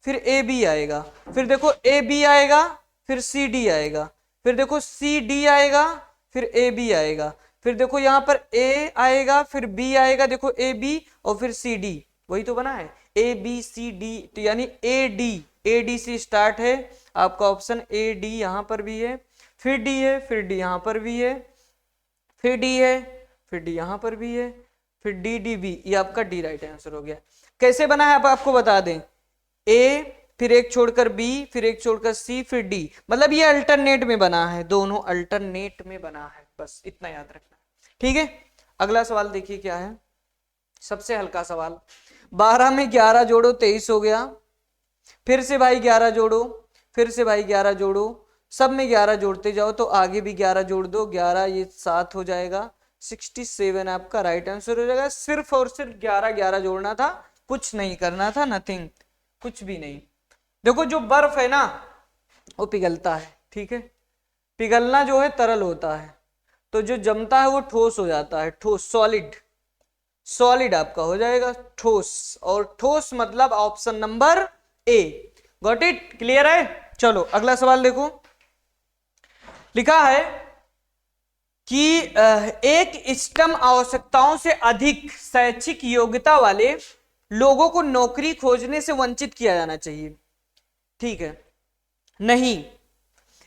फिर ए बी आएगा, फिर देखो ए बी आएगा फिर सी डी आएगा, फिर देखो सी डी आएगा फिर ए बी आएगा, फिर देखो यहां पर ए आएगा फिर बी आएगा, देखो ए बी और फिर सी डी, वही तो बना है ए बी सी डी। तो यानी ए डी से स्टार्ट है आपका ऑप्शन, ए डी यहां पर भी है, फिर डी है, फिर डी यहां पर भी है, फिर डी है, फिर डी यहां पर भी है, फिर डी डी बी, ये आपका डी राइट आंसर हो गया। कैसे बना है आपको बता दें, ए फिर एक छोड़कर बी फिर एक छोड़कर सी फिर डी, मतलब ये अल्टरनेट में बना है, दोनों अल्टरनेट में बना है, बस इतना याद रखना। ठीक है, अगला सवाल देखिए क्या है, सबसे हल्का सवाल। 12 में 11 जोड़ो 23 हो गया, फिर से भाई 11 जोड़ो, फिर से भाई 11 जोड़ो, सब में 11 जोड़ते जाओ तो आगे भी 11 जोड़ दो, 11 ये 7 हो जाएगा, 67 आपका राइट आंसर हो जाएगा। सिर्फ और सिर्फ 11 11 जोड़ना था, कुछ नहीं करना था, नथिंग, कुछ भी नहीं। देखो जो बर्फ है ना वो पिघलता है, ठीक है, पिघलना जो है तरल होता है, तो जो जमता है वो ठोस हो जाता है, ठोस सॉलिड, सॉलिड आपका हो जाएगा ठोस, और ठोस मतलब option number A. Got it, clear है। चलो अगला सवाल देखो, लिखा है कि एक स्टेम आवश्यकताओं से अधिक शैक्षिक योग्यता वाले लोगों को नौकरी खोजने से वंचित किया जाना चाहिए। ठीक है, नहीं,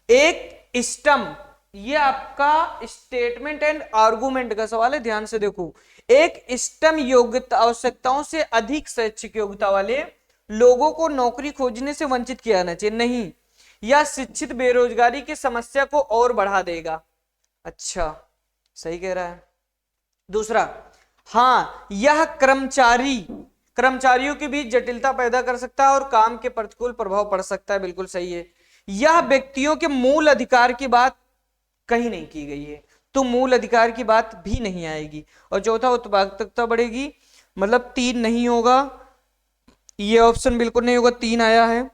एक स्टेम, ये आपका स्टेटमेंट एंड आर्गुमेंट का सवाल है, ध्यान से देखो। एक स्टेम योग्यता आवश्यकताओं से अधिक शैक्षिक योग्यता वाले लोगों को नौकरी खोजने से वंचित किया जाना चाहिए, नहीं, यह शिक्षित बेरोजगारी की समस्या को और बढ़ा देगा। अच्छा सही कह रहा है। दूसरा, हाँ यह कर्मचारियों के बीच जटिलता पैदा कर सकता है और काम के प्रतिकूल प्रभाव पड़ सकता है, बिल्कुल सही है। यह व्यक्तियों के मूल अधिकार की बात कहीं नहीं की गई है, तो मूल अधिकार की बात भी नहीं आएगी। और चौथा, उत्पादकता बढ़ेगी, मतलब 3 नहीं होगा, ये ऑप्शन बिल्कुल नहीं होगा, 3 आया है,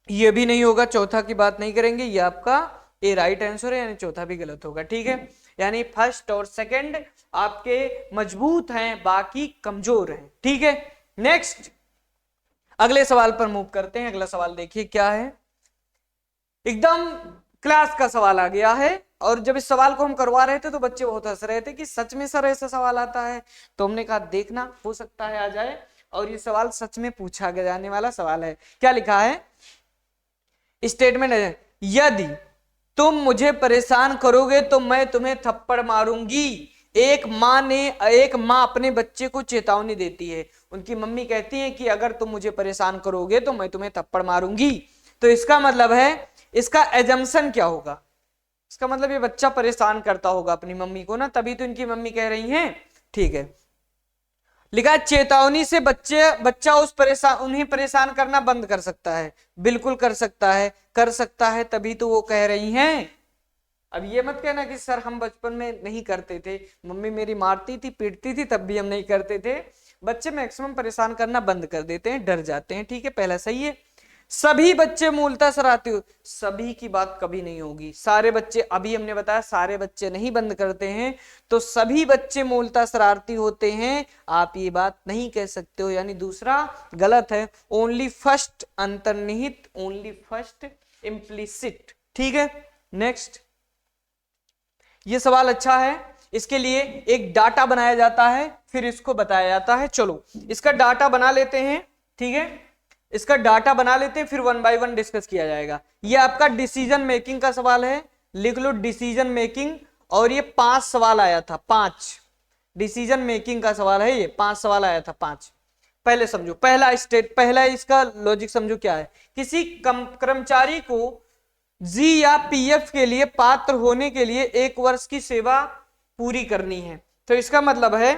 ये भी नहीं होगा, चौथा की बात नहीं करेंगे, ये आपका ए राइट आंसर है, यानी चौथा भी गलत होगा। ठीक है, यानी फर्स्ट और सेकंड आपके मजबूत हैं, बाकी कमजोर हैं। ठीक है, नेक्स्ट अगले सवाल पर मूव करते हैं। अगला सवाल देखिए क्या है, एकदम क्लास का सवाल आ गया है, और जब इस सवाल को हम करवा रहे थे तो बच्चे बहुत हंस रहे थे कि सच में सर ऐसा सवाल आता है, तो हमने कहा देखना हो सकता है आ जाए, और ये सवाल सच में पूछा जाने वाला सवाल है। क्या लिखा है, स्टेटमेंट है, यदि तुम मुझे परेशान करोगे तो मैं तुम्हें थप्पड़ मारूंगी। एक माँ अपने बच्चे को चेतावनी देती है, उनकी मम्मी कहती है कि अगर तुम मुझे परेशान करोगे तो मैं तुम्हें थप्पड़ मारूंगी। तो इसका मतलब है, इसका एजम्पशन क्या होगा, इसका मतलब ये बच्चा परेशान करता होगा अपनी मम्मी को ना, तभी तो इनकी मम्मी कह रही हैं। ठीक है, लिखा चेतावनी से बच्चा उन्हें परेशान करना बंद कर सकता है, बिल्कुल कर सकता है, तभी तो वो कह रही हैं। अब ये मत कहना कि सर हम बचपन में नहीं करते थे, मम्मी मेरी मारती थी पीटती थी तब भी हम नहीं करते थे। बच्चे मैक्सिमम परेशान करना बंद कर देते हैं, डर जाते हैं। ठीक है, पहला सही है। सभी बच्चे मूलतः शरारती हो, सभी की बात कभी नहीं होगी, सारे बच्चे, अभी हमने बताया सारे बच्चे नहीं बंद करते हैं, तो सभी बच्चे मूलतः शरारती होते हैं, आप ये बात नहीं कह सकते हो, यानी दूसरा गलत है। ओनली फर्स्ट अंतर्निहित, ओनली फर्स्ट इम्प्लिसिट। ठीक है, नेक्स्ट, ये सवाल अच्छा है, इसके लिए एक डाटा बनाया जाता है फिर इसको बताया जाता है। चलो इसका डाटा बना लेते हैं। ठीक है, इसका डाटा बना लेते हैं, फिर 1 बाय 1 डिस्कस किया जाएगा। ये आपका डिसीजन मेकिंग का सवाल है, लिख लो डिसीजन मेकिंग। और ये 5 सवाल आया था, 5 डिसीजन मेकिंग का सवाल है, ये 5 सवाल आया था, 5। पहले समझो, पहला इसका लॉजिक समझो क्या है। किसी कर्मचारी को जी या पीएफ के लिए पात्र होने के लिए 1 वर्ष की सेवा पूरी करनी है। तो इसका मतलब है,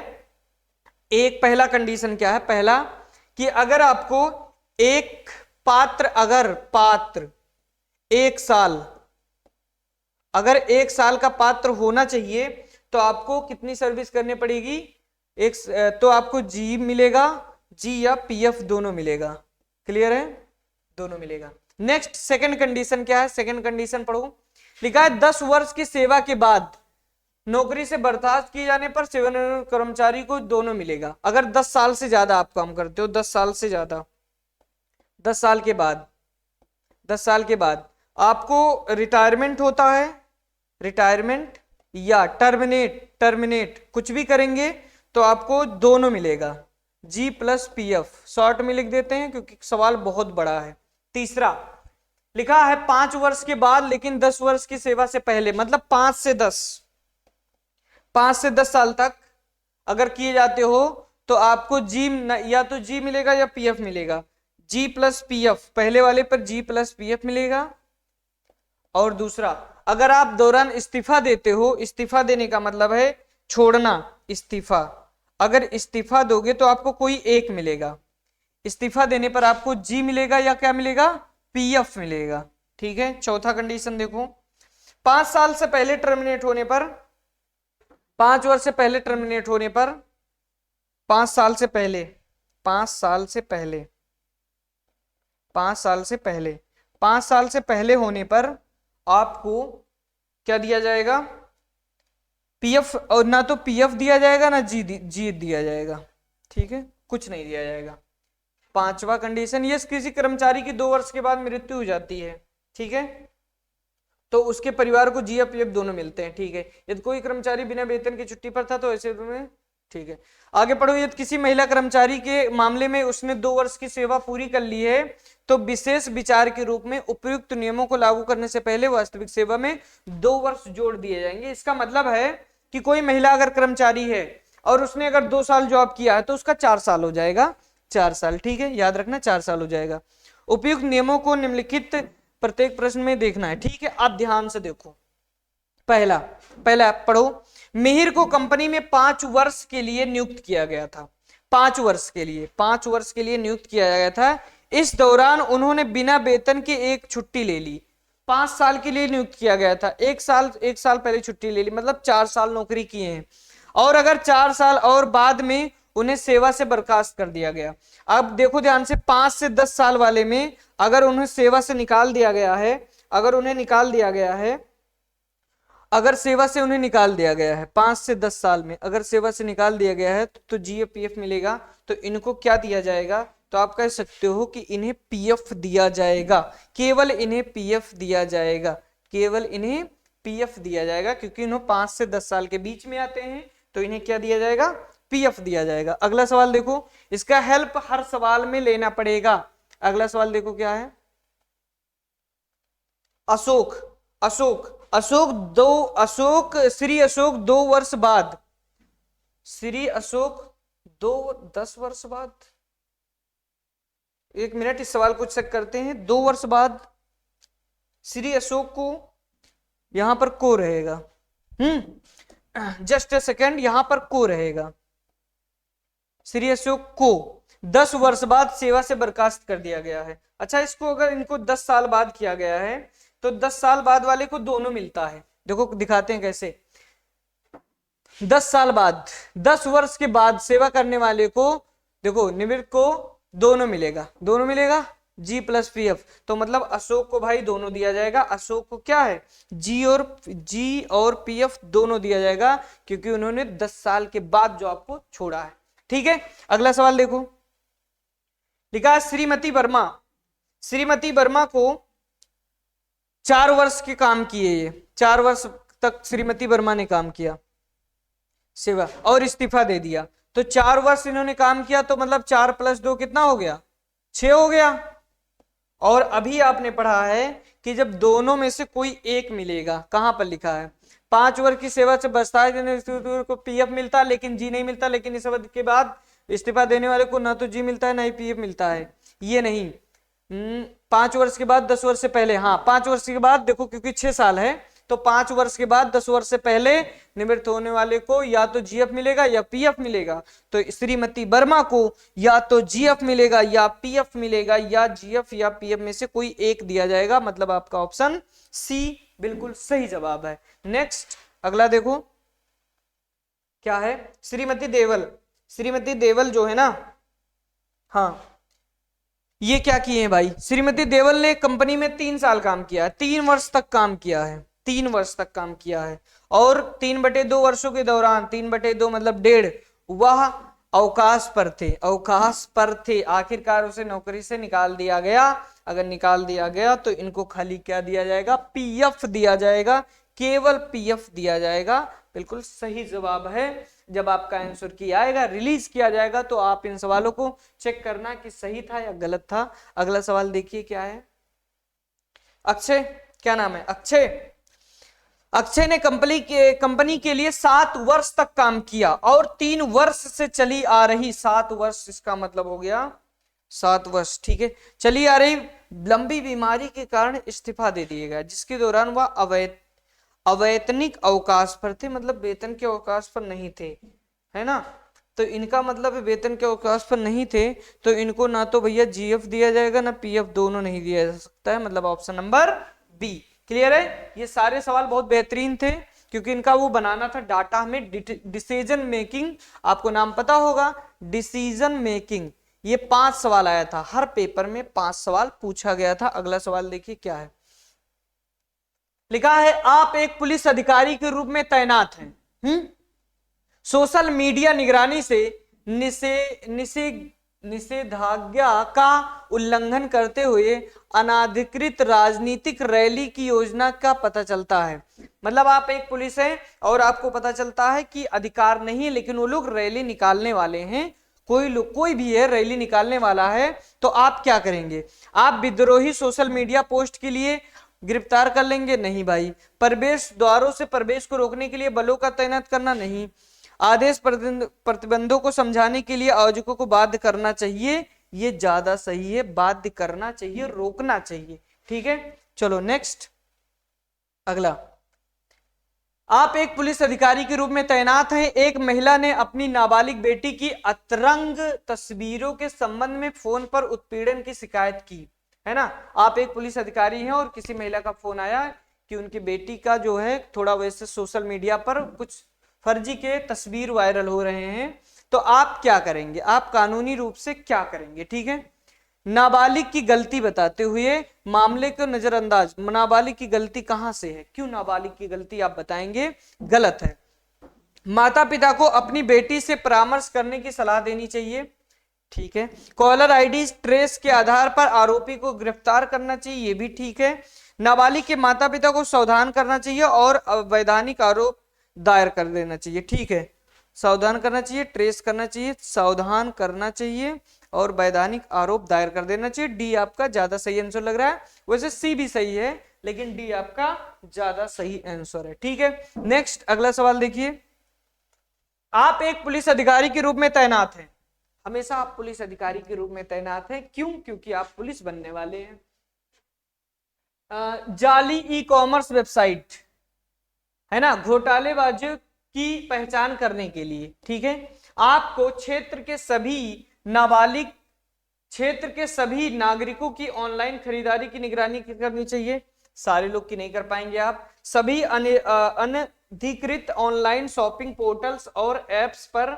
एक पहला कंडीशन क्या है, पहला कि अगर आपको एक पात्र, अगर पात्र 1 साल, अगर 1 साल का पात्र होना चाहिए तो आपको कितनी सर्विस करनी पड़ेगी, तो आपको जी मिलेगा, जी या पीएफ दोनों मिलेगा। क्लियर है, दोनों मिलेगा। नेक्स्ट सेकंड कंडीशन क्या है, सेकंड कंडीशन पढ़ो। लिखा है 10 वर्ष की सेवा के बाद नौकरी से बर्खास्त किए जाने पर सेवानिवृत्त कर्मचारी को दोनों मिलेगा। अगर 10 साल से ज्यादा आप काम करते हो, 10 साल से ज्यादा, 10 साल के बाद, 10 साल के बाद आपको रिटायरमेंट होता है, रिटायरमेंट या टर्मिनेट कुछ भी करेंगे तो आपको दोनों मिलेगा, जी प्लस पीएफ। शॉर्ट में लिख देते हैं क्योंकि सवाल बहुत बड़ा है। तीसरा लिखा है 5 वर्ष के बाद लेकिन 10 वर्ष की सेवा से पहले, मतलब 5 से 10 साल तक अगर किए जाते हो तो आपको जी, या तो जी मिलेगा या पीएफ मिलेगा, जी प्लस पीएफ, पहले वाले पर जी प्लस पीएफ मिलेगा। और दूसरा, अगर आप दौरान इस्तीफा देते हो, इस्तीफा देने का मतलब है छोड़ना, इस्तीफा, अगर इस्तीफा दोगे तो आपको कोई एक मिलेगा, इस्तीफा देने पर आपको जी मिलेगा या क्या मिलेगा, पीएफ मिलेगा। ठीक है, चौथा कंडीशन देखो, 5 साल से पहले टर्मिनेट होने पर, 5 वर्ष से पहले टर्मिनेट होने पर, 5 साल से पहले, 5 साल से पहले, 5 साल से पहले, 5 साल से पहले होने पर आपको क्या दिया जाएगा, पीएफ, और ना तो पीएफ दिया जाएगा ना जी दिया जाएगा। ठीक है, कुछ नहीं दिया जाएगा। पांचवा कंडीशन, ये किसी कर्मचारी की 2 वर्ष के बाद मृत्यु हो जाती है, ठीक है, तो उसके परिवार को जी या पीएफ दोनों मिलते हैं। ठीक है, यदि कोई कर्मचारी बिना वेतन की छुट्टी पर था तो ऐसे में, ठीक है। आगे पढ़ो, यदि किसी महिला कर्मचारी के मामले में उसने 2 वर्ष की सेवा पूरी कर ली है तो विशेष विचार के रूप में उपयुक्त नियमों को लागू करने से पहले वास्तविक सेवा में 2 वर्ष जोड़ दिए जाएंगे। इसका मतलब है कि कोई महिला अगर कर्मचारी है और उसने अगर 2 साल जॉब किया है तो उसका 4 साल हो जाएगा, 4 साल। ठीक है, याद रखना 4 साल हो जाएगा। उपयुक्त नियमों को निम्नलिखित प्रत्येक प्रश्न में देखना है। ठीक है, आप ध्यान से देखो। पहला पढ़ो, मिहिर को कंपनी में 5 वर्ष के लिए नियुक्त किया गया था, 5 वर्ष के लिए, 5 वर्ष के लिए नियुक्त किया गया था। इस दौरान उन्होंने बिना वेतन के एक छुट्टी ले ली। 5 साल के लिए नियुक्त किया गया था, 1 साल पहले छुट्टी ले ली, मतलब 4 साल नौकरी किए हैं। और अगर 4 साल और बाद में उन्हें सेवा से बर्खास्त कर दिया गया। अब देखो ध्यान से, 5 से 10 साल वाले में अगर उन्हें सेवा से निकाल दिया गया है, अगर उन्हें निकाल दिया गया है, अगर सेवा से उन्हें निकाल दिया गया है 5 से 10 साल में अगर सेवा से निकाल दिया गया है तो जीएपीएफ मिलेगा। तो इनको क्या दिया जाएगा, तो आप कह सकते हो कि इन्हें पीएफ दिया जाएगा, केवल इन्हें पीएफ दिया जाएगा, केवल इन्हें पीएफ दिया जाएगा, क्योंकि इन्हें 5 से 10 साल के बीच में आते हैं तो इन्हें क्या दिया जाएगा, पीएफ दिया जाएगा। अगला सवाल देखो, इसका हेल्प हर सवाल में लेना पड़ेगा। अगला सवाल देखो क्या है, श्री अशोक 2 वर्ष बाद, श्री अशोक 10 वर्ष बाद, 1 मिनट इस सवाल को चेक करते हैं। 2 वर्ष बाद श्री अशोक को, यहां पर को रहेगा, जस्ट ए सेकेंड, यहां पर को रहेगा। श्री अशोक को 10 वर्ष बाद सेवा से बर्खास्त कर दिया गया है। अच्छा, इसको अगर इनको 10 साल बाद किया गया है तो 10 साल बाद वाले को दोनों मिलता है। देखो दिखाते हैं कैसे, 10 साल बाद, 10 वर्ष के बाद सेवा करने वाले को, देखो निवृत्त को दोनों मिलेगा, दोनों मिलेगा, जी प्लस पीएफ। तो मतलब अशोक को भाई दोनों दिया जाएगा, अशोक को क्या है, जी और पीएफ दोनों दिया जाएगा, क्योंकि उन्होंने 10 साल के बाद जॉब को छोड़ा है। ठीक है, अगला सवाल देखो, लिखा है श्रीमती वर्मा को 4 वर्ष के काम किए, ये 4 वर्ष तक श्रीमती वर्मा ने काम किया सेवा और इस्तीफा दे दिया। तो 4 वर्ष इन्होंने काम किया, तो मतलब 4 + 2 कितना हो गया, 6 हो गया। और अभी आपने पढ़ा है कि जब दोनों में से कोई एक मिलेगा, कहां पर लिखा है 5 वर्ष की सेवा से बस्तार देने को पीएफ मिलता है लेकिन जी नहीं मिलता, लेकिन इस अवधि के बाद इस्तीफा देने वाले को ना तो जी मिलता है ना ही पीएफ मिलता है। ये नहीं, 5 वर्ष के बाद 10 वर्ष से पहले, हाँ 5 वर्ष के बाद देखो क्योंकि 6 साल है तो 5 वर्ष के बाद 10 वर्ष से पहले निवृत्त होने वाले को या तो जीएफ मिलेगा या पीएफ मिलेगा। तो श्रीमती वर्मा को या तो जीएफ मिलेगा या पीएफ मिलेगा, या जीएफ या पीएफ में से कोई एक दिया जाएगा, मतलब आपका ऑप्शन सी बिल्कुल सही जवाब है। नेक्स्ट अगला देखो क्या है, श्रीमती देवल। श्रीमती देवल जो है ना, हाँ ये क्या किए हैं भाई, श्रीमती देवल ने कंपनी में 3 साल काम किया है, 3 वर्ष तक काम किया है, 3 वर्ष तक काम किया है, और 3/2 वर्षों के दौरान 3/2 मतलब 1.5 वह अवकाश पर थे, अवकाश पर थे। आखिरकार उसे नौकरी से निकाल दिया गया। अगर निकाल दिया गया तो इनको खाली क्या दिया जाएगा, पीएफ दिया जाएगा, केवल पीएफ दिया जाएगा। बिल्कुल सही जवाब है। जब आपका आंसर की आएगा, रिलीज किया जाएगा, तो आप इन सवालों को चेक करना कि सही था या गलत था। अगला सवाल देखिए क्या है, अक्षय, क्या नाम है, अक्षय। अक्षय ने कंपनी के लिए 7 वर्ष तक काम किया और 3 वर्ष से चली आ रही, 7 वर्ष इसका मतलब हो गया 7 वर्ष, ठीक है, चली आ रही लंबी बीमारी के कारण इस्तीफा दे दिया गया, जिसके दौरान वह अवैतनिक अवकाश पर थे, मतलब वेतन के अवकाश पर नहीं थे, है ना। तो इनका मतलब वेतन के अवकाश पर नहीं थे, तो इनको ना तो भैया जीएफ दिया जाएगा ना पीएफ, दोनों नहीं दिया जा सकता है, मतलब ऑप्शन नंबर बी। क्लियर है। ये सारे सवाल बहुत बेहतरीन थे क्योंकि इनका वो बनाना था डाटा में डिसीजन मेकिंग, आपको नाम पता होगा डिसीजन मेकिंग। ये 5 सवाल आया था, हर पेपर में 5 सवाल पूछा गया था। अगला सवाल देखिए क्या है, लिखा है आप एक पुलिस अधिकारी के रूप में तैनात हैं, सोशल मीडिया निगरानी से निषेधाज्ञा का उल्लंघन करते हुए अनाधिकृत राजनीतिक रैली की योजना का पता चलता है। मतलब आप एक पुलिस है और आपको पता चलता है कि अधिकार नहीं है लेकिन वो लोग रैली निकालने वाले हैं, कोई भी है रैली निकालने वाला है, तो आप क्या करेंगे, आप विद्रोही सोशल मीडिया पोस्ट के लिए गिरफ्तार कर लेंगे? नहीं भाई। प्रवेश द्वारों से प्रवेश को रोकने के लिए बलों का तैनात करना? नहीं। आदेश प्रतिबंधों को समझाने के लिए आयोजकों को बाध्य करना चाहिए? ये ज्यादा सही है, बाध्य करना चाहिए, रोकना चाहिए। ठीक है, चलो नेक्स्ट अगला। आप एक पुलिस अधिकारी के रूप में तैनात हैं। एक महिला ने अपनी नाबालिग बेटी की अतरंग तस्वीरों के संबंध में फोन पर उत्पीड़न की शिकायत की, है ना। आप एक पुलिस अधिकारी हैं और किसी महिला का फोन आया कि उनकी बेटी का जो है थोड़ा वैसे सोशल मीडिया पर कुछ फर्जी के तस्वीर वायरल हो रहे हैं, तो आप क्या करेंगे, आप कानूनी रूप से क्या करेंगे? ठीक है, नाबालिग की गलती बताते हुए मामले को नजरअंदाज। नाबालिग की गलती कहां से है, क्यों नाबालिग की गलती आप बताएंगे? गलत है। माता पिता को अपनी बेटी से परामर्श करने की सलाह देनी चाहिए। ठीक है। कॉलर आईडी ट्रेस के आधार पर आरोपी को गिरफ्तार करना चाहिए, ये भी ठीक है। नाबालिग के माता पिता को सावधान करना चाहिए और अवैधानिक आरोप दायर कर देना चाहिए। ठीक है, सावधान करना चाहिए, ट्रेस करना चाहिए, सावधान करना चाहिए और वैधानिक आरोप दायर कर देना चाहिए। डी आपका ज्यादा सही आंसर लग रहा है, वैसे सी भी सही है लेकिन डी आपका ज्यादा सही आंसर है। ठीक है, नेक्स्ट अगला सवाल देखिए। आप एक पुलिस अधिकारी के रूप में तैनात हैं। हमेशा आप पुलिस अधिकारी के रूप में तैनात हैं, क्यों? क्योंकि आप पुलिस बनने वाले हैं। जाली ई कॉमर्स वेबसाइट, है ना, घोटालेबाजों की पहचान करने के लिए, ठीक है, आपको क्षेत्र के सभी नागरिकों की ऑनलाइन खरीदारी की निगरानी करनी चाहिए। सारे लोग की नहीं कर पाएंगे आप। सभी अनधिकृत ऑनलाइन शॉपिंग पोर्टल्स और एप्स पर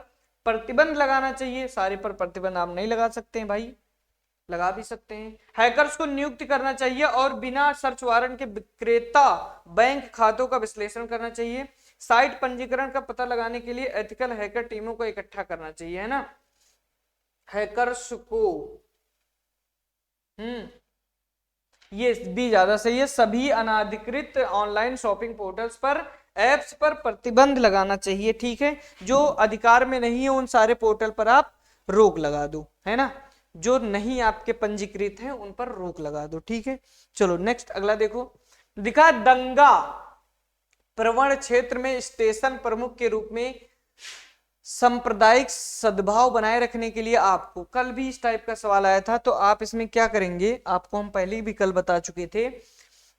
प्रतिबंध लगाना चाहिए। सारे पर प्रतिबंध आप नहीं लगा सकते हैं भाई, लगा भी सकते हैं। हैकर्स को नियुक्त करना चाहिए और बिना सर्च वारंट के विक्रेता बैंक खातों का विश्लेषण करना चाहिए। साइट पंजीकरण का पता लगाने के लिए एथिकल हैकर टीमों को इकट्ठा करना चाहिए, है ना। हैकर्स को ये भी ज्यादा सही है। सभी अनाधिकृत ऑनलाइन शॉपिंग पोर्टल्स पर एप्स पर प्रतिबंध लगाना चाहिए। ठीक है, जो अधिकार में नहीं है उन सारे पोर्टल पर आप रोक लगा दो, है ना। जो नहीं आपके पंजीकृत हैं उन पर रोक लगा दो। ठीक है, चलो नेक्स्ट अगला देखो, दिखा दंगा प्रवण क्षेत्र में स्टेशन प्रमुख के रूप में सांप्रदायिक सद्भाव बनाए रखने के लिए आपको, कल भी इस टाइप का सवाल आया था, तो आप इसमें क्या करेंगे, आपको हम पहले भी कल बता चुके थे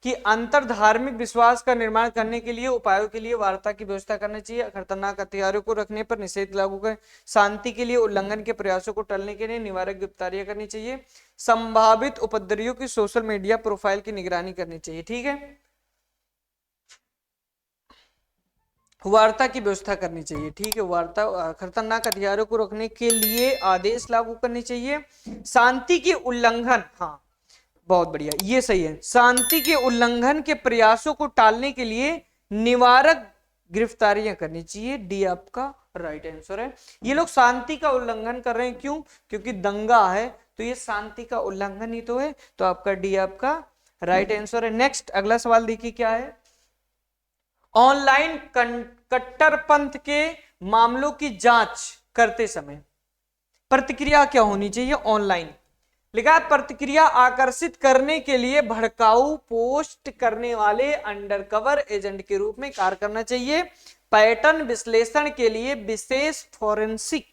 कि अंतर धार्मिक विश्वास का निर्माण करने के लिए उपायों के लिए वार्ता की व्यवस्था करना चाहिए, खतरनाक हथियारों को रखने पर निषेध लागू करें, शांति के लिए उल्लंघन के प्रयासों को टलने के लिए निवारक गिरफ्तारियां करनी चाहिए, संभावित उपद्रवियों की सोशल मीडिया प्रोफाइल की निगरानी करनी चाहिए। ठीक है, वार्ता की व्यवस्था करनी चाहिए। ठीक है, वार्ता, खतरनाक हथियारों को रोकने के लिए आदेश लागू करने चाहिए, शांति के उल्लंघन, हाँ बहुत बढ़िया, ये सही है, शांति के उल्लंघन के प्रयासों को टालने के लिए निवारक गिरफ्तारियां करनी चाहिए। डी आपका राइट आंसर है। ये लोग शांति का उल्लंघन कर रहे हैं, क्यों, क्योंकि दंगा है, तो ये शांति का उल्लंघन ही तो है, तो आपका डी आपका राइट आंसर है। नेक्स्ट अगला सवाल देखिए क्या है, ऑनलाइन कट्टरपंथ के मामलों की जांच करते समय प्रतिक्रिया क्या होनी चाहिए। ऑनलाइन लिखा है, प्रतिक्रिया आकर्षित करने के लिए भड़काऊ पोस्ट करने वाले अंडरकवर एजेंट के रूप में कार्य करना चाहिए, पैटर्न विश्लेषण के लिए विशेष फोरेंसिक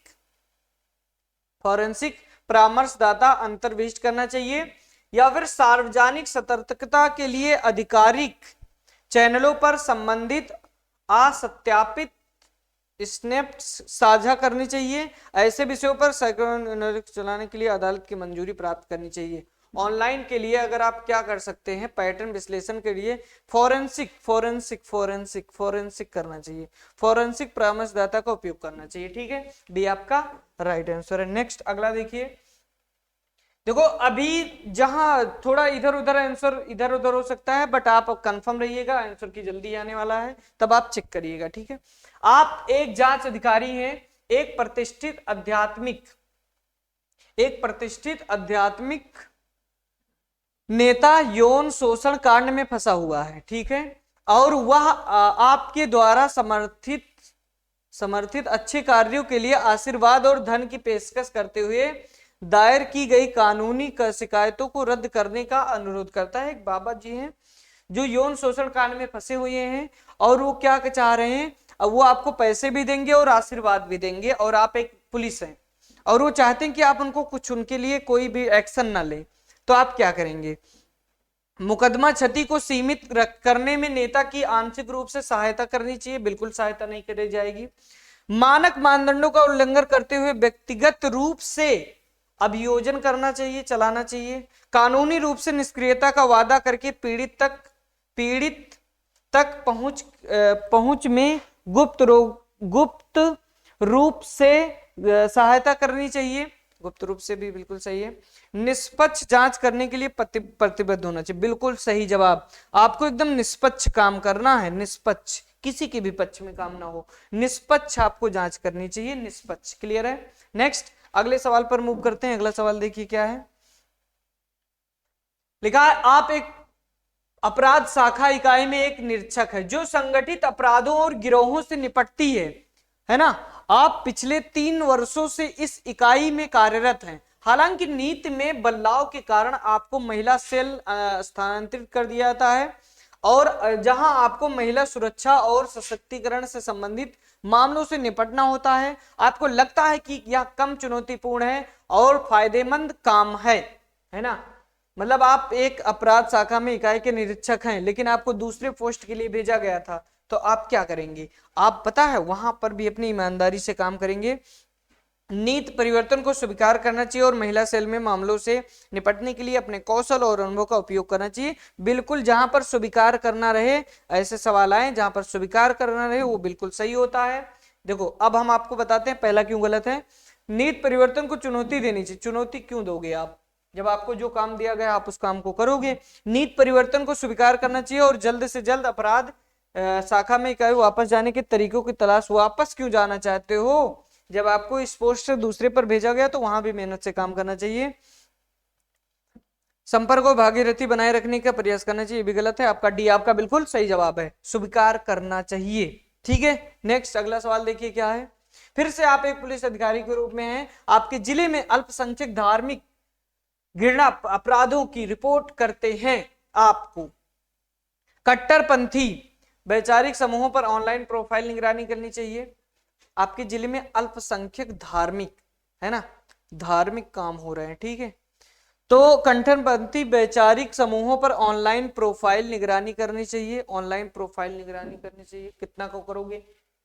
परामर्शदाता अंतर्विष्ट करना चाहिए, या फिर सार्वजनिक सतर्कता के लिए आधिकारिक चैनलों पर संबंधित असत्यापित स्नैप्स साझा करनी चाहिए, ऐसे विषयों पर चलाने के लिए अदालत की मंजूरी प्राप्त करनी चाहिए। ऑनलाइन के लिए अगर आप क्या कर सकते हैं, पैटर्न विश्लेषण के लिए फोरेंसिक करना चाहिए, फोरेंसिक परामर्शदाता का उपयोग करना चाहिए। ठीक है, डी आपका राइट आंसर है। नेक्स्ट अगला देखिए, देखो अभी जहां थोड़ा इधर उधर आंसर इधर उधर हो सकता है, बट आप कंफर्म रहिएगा, आंसर की जल्दी आने वाला है, तब आप चेक करिएगा। ठीक है, आप एक जांच अधिकारी हैं, एक प्रतिष्ठित आध्यात्मिक नेता यौन शोषण कांड में फंसा हुआ है। ठीक है, और वह आपके द्वारा समर्थित अच्छे कार्यों के लिए आशीर्वाद और धन की पेशकश करते हुए दायर की गई कानूनी शिकायतों को रद्द करने का अनुरोध करता है। एक बाबा जी हैं जो यौन शोषण कांड में फंसे हुए हैं, और वो क्या चाह रहे हैं, वो आपको पैसे भी देंगे और आशीर्वाद भी देंगे, और आप एक पुलिस हैं और वो चाहते हैं कि आप उनको कुछ, उनके लिए कोई भी एक्शन ना ले, तो आप क्या करेंगे, मुकदमा क्षति को सीमित करने में नेता की आंशिक रूप से सहायता करनी चाहिए, बिल्कुल सहायता नहीं करी जाएगी, मानक मानदंडों का उल्लंघन करते हुए व्यक्तिगत रूप से अभियोजन करना चाहिए, चलाना चाहिए, कानूनी रूप से निष्क्रियता का वादा करके पीड़ित तक पहुंच में गुप्त रूप से सहायता करनी चाहिए, गुप्त रूप से भी बिल्कुल सही है, निष्पक्ष जांच करने के लिए प्रतिबद्ध होना चाहिए, बिल्कुल सही जवाब, आपको एकदम निष्पक्ष काम करना है, निष्पक्ष, किसी के भी पक्ष में काम ना हो, निष्पक्ष आपको जांच करनी चाहिए, निष्पक्ष। क्लियर है। नेक्स्ट अगले सवाल पर मूव करते हैं। अगला सवाल देखिए क्या है, लिखा है, आप एक अपराध शाखा इकाई में एक निरीक्षक है जो संगठित अपराधों और गिरोहों से निपटती है ना, आप पिछले 3 वर्षों से इस इकाई में कार्यरत हैं। हालांकि नीति में बदलाव के कारण आपको महिला सेल स्थानांतरित कर दिया जाता है, और जहां आपको महिला सुरक्षा और सशक्तिकरण से संबंधित मामलों से निपटना होता है, आपको लगता है कि यह कम चुनौतीपूर्ण है और फायदेमंद काम है ना, मतलब आप एक अपराध शाखा में इकाई के निरीक्षक हैं, लेकिन आपको दूसरे पोस्ट के लिए भेजा गया था, तो आप क्या करेंगे, आप पता है वहां पर भी अपनी ईमानदारी से काम करेंगे, नीति परिवर्तन को स्वीकार करना चाहिए और महिला सेल में मामलों से निपटने के लिए अपने कौशल और अनुभव का उपयोग करना चाहिए। बिल्कुल जहां पर स्वीकार करना रहे, ऐसे सवाल आए जहां पर स्वीकार करना रहे वो बिल्कुल सही होता है। देखो अब हम आपको बताते हैं पहला क्यों गलत है। नीति परिवर्तन को चुनौती देनी चाहिए, चुनौती क्यों दोगे आप, जब आपको जो काम दिया गया आप उस काम को करोगे। नीति परिवर्तन को स्वीकार करना चाहिए और जल्द से जल्द अपराध शाखा में इकाई वापस जाने के तरीकों की तलाश। वापस क्यों जाना चाहते हो, जब आपको इस पोस्ट से दूसरे पर भेजा गया तो वहां भी मेहनत से काम करना चाहिए। संपर्क और भागीरथी बनाए रखने का प्रयास करना चाहिए, भी गलत है। आपका डी आपका बिल्कुल सही जवाब है, स्वीकार करना चाहिए। ठीक है, नेक्स्ट अगला सवाल देखिए क्या है। फिर से आप एक पुलिस अधिकारी के रूप में हैं, आपके जिले में अल्पसंख्यक धार्मिक घृणा अपराधों की रिपोर्ट करते हैं। आपको कट्टरपंथी वैचारिक समूहों पर ऑनलाइन प्रोफाइल निगरानी करनी चाहिए। आपके जिले में अल्पसंख्यक धार्मिक, है ना, धार्मिक काम हो रहे हैं, ठीक है। तो कट्टरपंथी वैचारिक समूहों पर ऑनलाइन प्रोफाइल निगरानी करनी चाहिए, ऑनलाइन प्रोफाइल निगरानी करनी चाहिए। कितना को करोगे,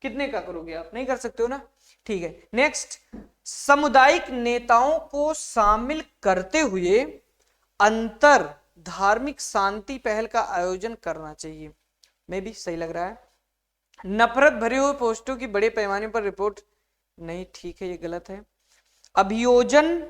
कितने का करोगे, आप नहीं कर सकते हो ना, ठीक है। नेक्स्ट, सामुदायिक नेताओं को शामिल करते हुए अंतर धार्मिक शांति पहल का आयोजन करना चाहिए। में भी सही लग रहा है। नफरत भरे हुए पोस्टों की बड़े पैमाने पर रिपोर्ट नहीं, ठीक है, ये गलत है। अभियोजन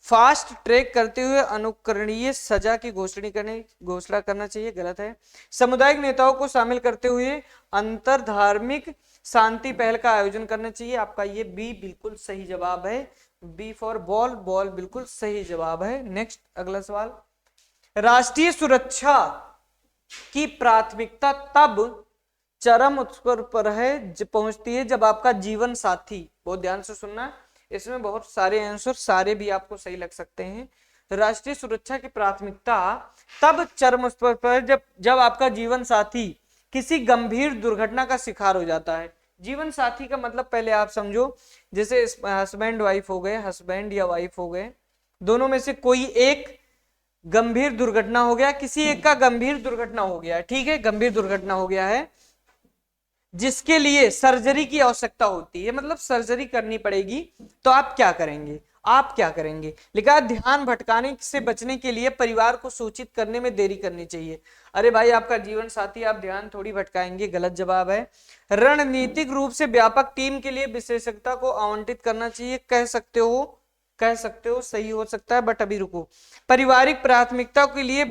फास्ट ट्रैक करते हुए अनुकरणीय सजा की घोषणा करना चाहिए, गलत है। सामुदायिक नेताओं को शामिल करते हुए अंतर धार्मिक शांति पहल का आयोजन करना चाहिए। आपका ये बी बिल्कुल सही जवाब है, बी फॉर बॉल, बॉल बिल्कुल सही जवाब है। नेक्स्ट अगला सवाल, राष्ट्रीय सुरक्षा की प्राथमिकता तब चरम उत्कर्ष पर है पहुंचती है जब आपका जीवन साथी, बहुत ध्यान से सुनना, इसमें बहुत सारे आंसर सारे भी आपको सही लग सकते हैं। राष्ट्रीय सुरक्षा की प्राथमिकता तब चरम स्तर पर जब आपका जीवन साथी किसी गंभीर दुर्घटना का शिकार हो जाता है। जीवन साथी का मतलब पहले आप समझो, जैसे हस्बैंड वाइफ हो गए, हस्बैंड या वाइफ हो गए, दोनों में से कोई एक गंभीर दुर्घटना हो गया, किसी एक का गंभीर दुर्घटना हो गया है, ठीक है, गंभीर दुर्घटना हो गया है जिसके लिए सर्जरी की आवश्यकता होती है, मतलब सर्जरी करनी पड़ेगी, तो आप क्या करेंगे, आप क्या करेंगे। लिखा है ध्यान भटकाने से बचने के लिए परिवार को सूचित करने में देरी करनी चाहिए। अरे भाई आपका जीवन साथी, आप ध्यान थोड़ी भटकाएंगे, गलत जवाब है। रणनीतिक रूप से व्यापक टीम के लिए विशेषज्ञता को आवंटित करना चाहिए, कह सकते हो, सही हो सकता है, बट अभी रुको। पारिवारिक प्राथमिकता के लिए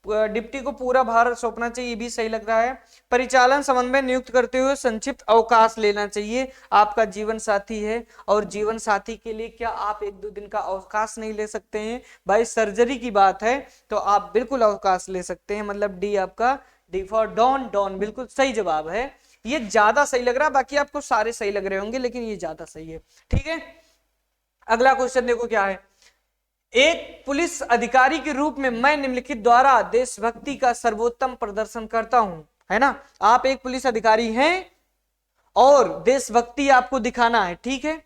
डिप्टी को पूरा भार सौंपना चाहिए, भी सही लग रहा है। परिचालन समन्वय नियुक्त करते हुए संक्षिप्त अवकाश लेना चाहिए। आपका जीवन साथी है और जीवन साथी के लिए क्या आप 1-2 दिन का अवकाश नहीं ले सकते हैं भाई, सर्जरी की बात है तो आप बिल्कुल अवकाश ले सकते हैं, मतलब डी आपका, डी फॉर डॉन, डॉन बिल्कुल सही जवाब है। ये ज्यादा सही लग रहा है, बाकी आपको सारे सही लग रहे होंगे लेकिन ये ज्यादा सही है, ठीक है। अगला क्वेश्चन देखो क्या है, एक पुलिस अधिकारी के रूप में मैं निम्नलिखित द्वारा देशभक्ति का सर्वोत्तम प्रदर्शन करता हूं, है ना। आप एक पुलिस अधिकारी हैं और देशभक्ति आपको दिखाना है, ठीक है।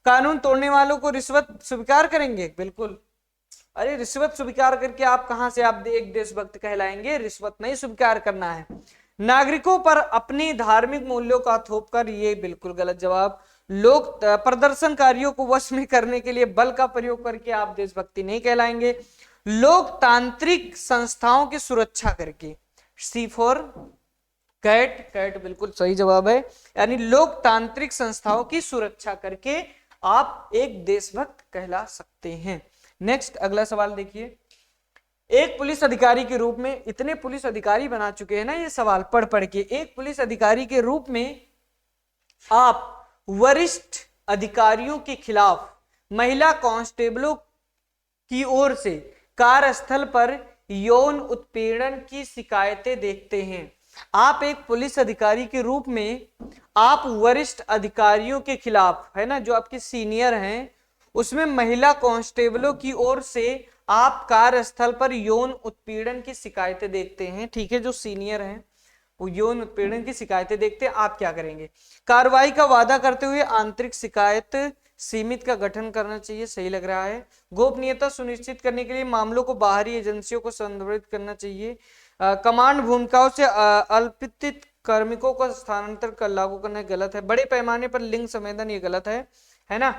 कानून तोड़ने वालों को रिश्वत स्वीकार करेंगे, बिल्कुल। अरे रिश्वत स्वीकार करके आप कहां से आप एक देशभक्त कहलाएंगे, रिश्वत नहीं स्वीकार करना है। नागरिकों पर अपनी धार्मिक मूल्यों का थोप कर, ये बिल्कुल गलत जवाब। लोग प्रदर्शनकारियों को वश में करने के लिए बल का प्रयोग करके आप देशभक्ति नहीं कहलाएंगे। लोकतांत्रिक संस्थाओं की सुरक्षा करके, सी फॉर कैट, कैट बिल्कुल सही जवाब है, यानी लोकतांत्रिक संस्थाओं की सुरक्षा करके आप एक देशभक्त कहला सकते हैं। नेक्स्ट अगला सवाल देखिए, एक पुलिस अधिकारी के रूप में, इतने पुलिस अधिकारी बना चुके हैं ना ये सवाल पढ़ पढ़ के, एक पुलिस अधिकारी के रूप में आप वरिष्ठ अधिकारियों के खिलाफ महिला कांस्टेबलों की ओर से कार्यस्थल पर यौन उत्पीड़न की शिकायतें देखते हैं। आप एक पुलिस अधिकारी के रूप में आप वरिष्ठ अधिकारियों के खिलाफ, है ना, जो आपके सीनियर हैं, उसमें महिला कांस्टेबलों की ओर से आप कार्यस्थल पर यौन उत्पीड़न की शिकायतें देखते हैं, ठीक है, जो सीनियर हैं वो यौन उत्पीड़न की शिकायतें देखते हैं, आप क्या करेंगे। कार्रवाई का वादा करते हुए आंतरिक शिकायत समिति का गठन करना चाहिए, सही लग रहा है। गोपनीयता सुनिश्चित करने के लिए मामलों को बाहरी एजेंसियों को संदर्भित करना चाहिए। कमांड भूमिकाओं से अल्पित कार्मिकों को स्थानांतरण कर लागू करना गलत है। बड़े पैमाने पर लिंग संवेदन, ये गलत है ना।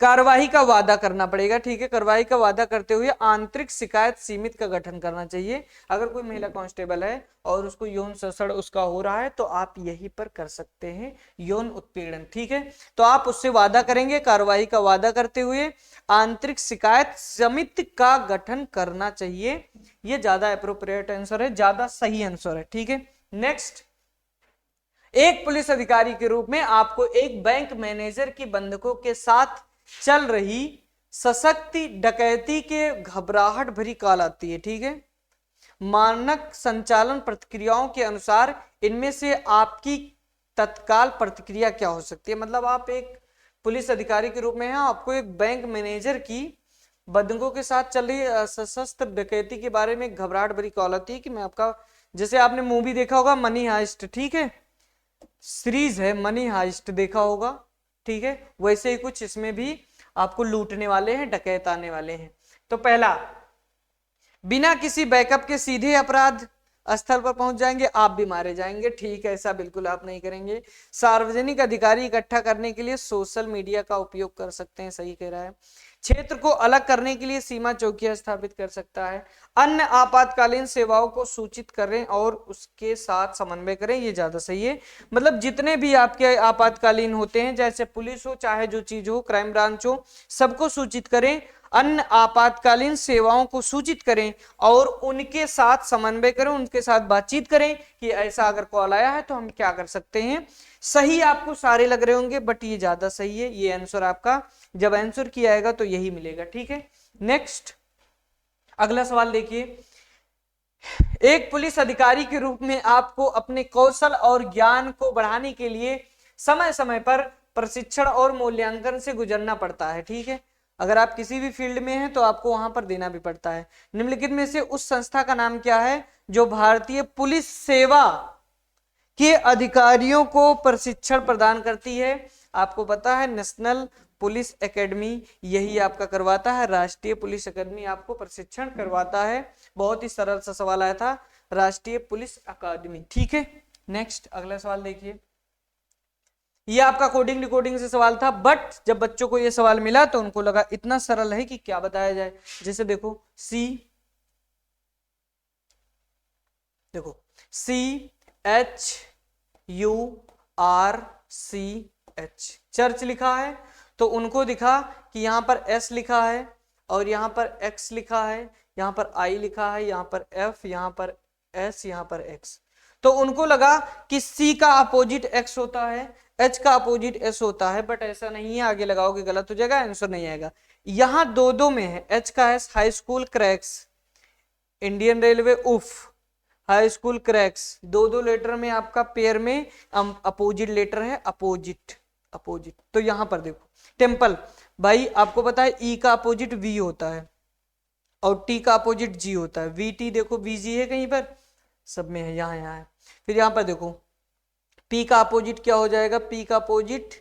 कार्रवाई का वादा करना पड़ेगा, ठीक है, कार्रवाई का वादा करते हुए आंतरिक शिकायत समिति का गठन करना चाहिए। अगर कोई महिला कांस्टेबल है और उसको यौन शोषण उसका हो रहा है तो आप यहीं पर कर सकते हैं यौन उत्पीड़न, ठीक है। तो आप उससे वादा करेंगे, कार्रवाई का वादा करते हुए आंतरिक शिकायत समिति का गठन करना चाहिए। ये ज्यादा एप्रोप्रिएट आंसर है, ज्यादा सही आंसर है, ठीक है। नेक्स्ट, एक पुलिस अधिकारी के रूप में आपको एक बैंक मैनेजर की बंधकों के साथ चल रही सशक्ति डकैती के घबराहट भरी काल आती है, ठीक है। मानक संचालन प्रक्रियाओं के अनुसार इनमें से आपकी तत्काल प्रतिक्रिया क्या हो सकती है। मतलब आप एक पुलिस अधिकारी के रूप में हैं, आपको एक बैंक मैनेजर की बंधकों के साथ चल रही सशस्त्र डकैती के बारे में घबराहट भरी कॉल आती है कि मैं आपका, जैसे आपने मूवी देखा होगा मनी हाइस्ट, ठीक है, सीरीज है मनी हाइस्ट, देखा होगा, ठीक है, वैसे ही कुछ इसमें भी आपको लूटने वाले हैं, डकैत आने वाले हैं। तो पहला, बिना किसी बैकअप के सीधे अपराध स्थल पर पहुंच जाएंगे, आप भी मारे जाएंगे, ठीक है, ऐसा बिल्कुल आप नहीं करेंगे। सार्वजनिक अधिकारी इकट्ठा करने के लिए सोशल मीडिया का उपयोग कर सकते हैं, सही कह रहा है। क्षेत्र को अलग करने के लिए सीमा चौकियां स्थापित कर सकता है। अन्य आपातकालीन सेवाओं को सूचित करें और उसके साथ समन्वय करें, ये ज्यादा सही है। मतलब जितने भी आपके आपातकालीन होते हैं, जैसे पुलिस हो चाहे जो चीज हो, क्राइम ब्रांच हो, सबको सूचित करें, अन्य आपातकालीन सेवाओं को सूचित करें और उनके साथ समन्वय करें, उनके साथ बातचीत करें कि ऐसा अगर कॉल आया है तो हम क्या कर सकते हैं। सही आपको सारे लग रहे होंगे बट ये ज्यादा सही है, ये आंसर आपका जब आंसर किया आएगा तो यही मिलेगा, ठीक है। नेक्स्ट अगला सवाल देखिए, एक पुलिस अधिकारी के रूप में आपको अपने कौशल और ज्ञान को बढ़ाने के लिए समय समय पर प्रशिक्षण और मूल्यांकन से गुजरना पड़ता है, ठीक है। अगर आप किसी भी फील्ड में हैं तो आपको वहां पर देना भी पड़ता है। निम्नलिखित में से उस संस्था का नाम क्या है जो भारतीय पुलिस सेवा के अधिकारियों को प्रशिक्षण प्रदान करती है। आपको पता है नेशनल पुलिस एकेडमी यही आपका करवाता है, राष्ट्रीय पुलिस एकेडमी आपको प्रशिक्षण करवाता है। बहुत ही सरल सा सवाल आया था, राष्ट्रीय पुलिस अकादमी, ठीक है। नेक्स्ट अगला सवाल देखिए, ये आपका कोडिंग डिकोडिंग से सवाल था, बट जब बच्चों को ये सवाल मिला तो उनको लगा इतना सरल है कि क्या बताया जाए। जैसे देखो CHURCH चर्च लिखा है, तो उनको दिखा कि यहां पर S लिखा है और यहां पर X लिखा है, यहां पर I लिखा है, यहां पर F, यहां पर S, यहां पर X, तो उनको लगा कि C का अपोजिट X होता है, H का अपोजिट S होता है, बट ऐसा नहीं है, आगे लगाओगे गलत हो जाएगा, आंसर नहीं आएगा। यहां दो दो में है, H का S high school cracks, Indian railway उफ, हाई स्कूल क्रैक्स, दो दो लेटर में आपका पेयर में अपोजिट लेटर है, अपोजिट अपोजिट। तो यहां पर देखो टेम्पल, भाई आपको पता है ई का अपोजिट वी होता है और टी का अपोजिट जी होता है, वी टी देखो वी जी है कहीं पर, सब में है, यहाँ यहाँ है। फिर यहां पर देखो पी का अपोजिट क्या हो जाएगा, पी का अपोजिट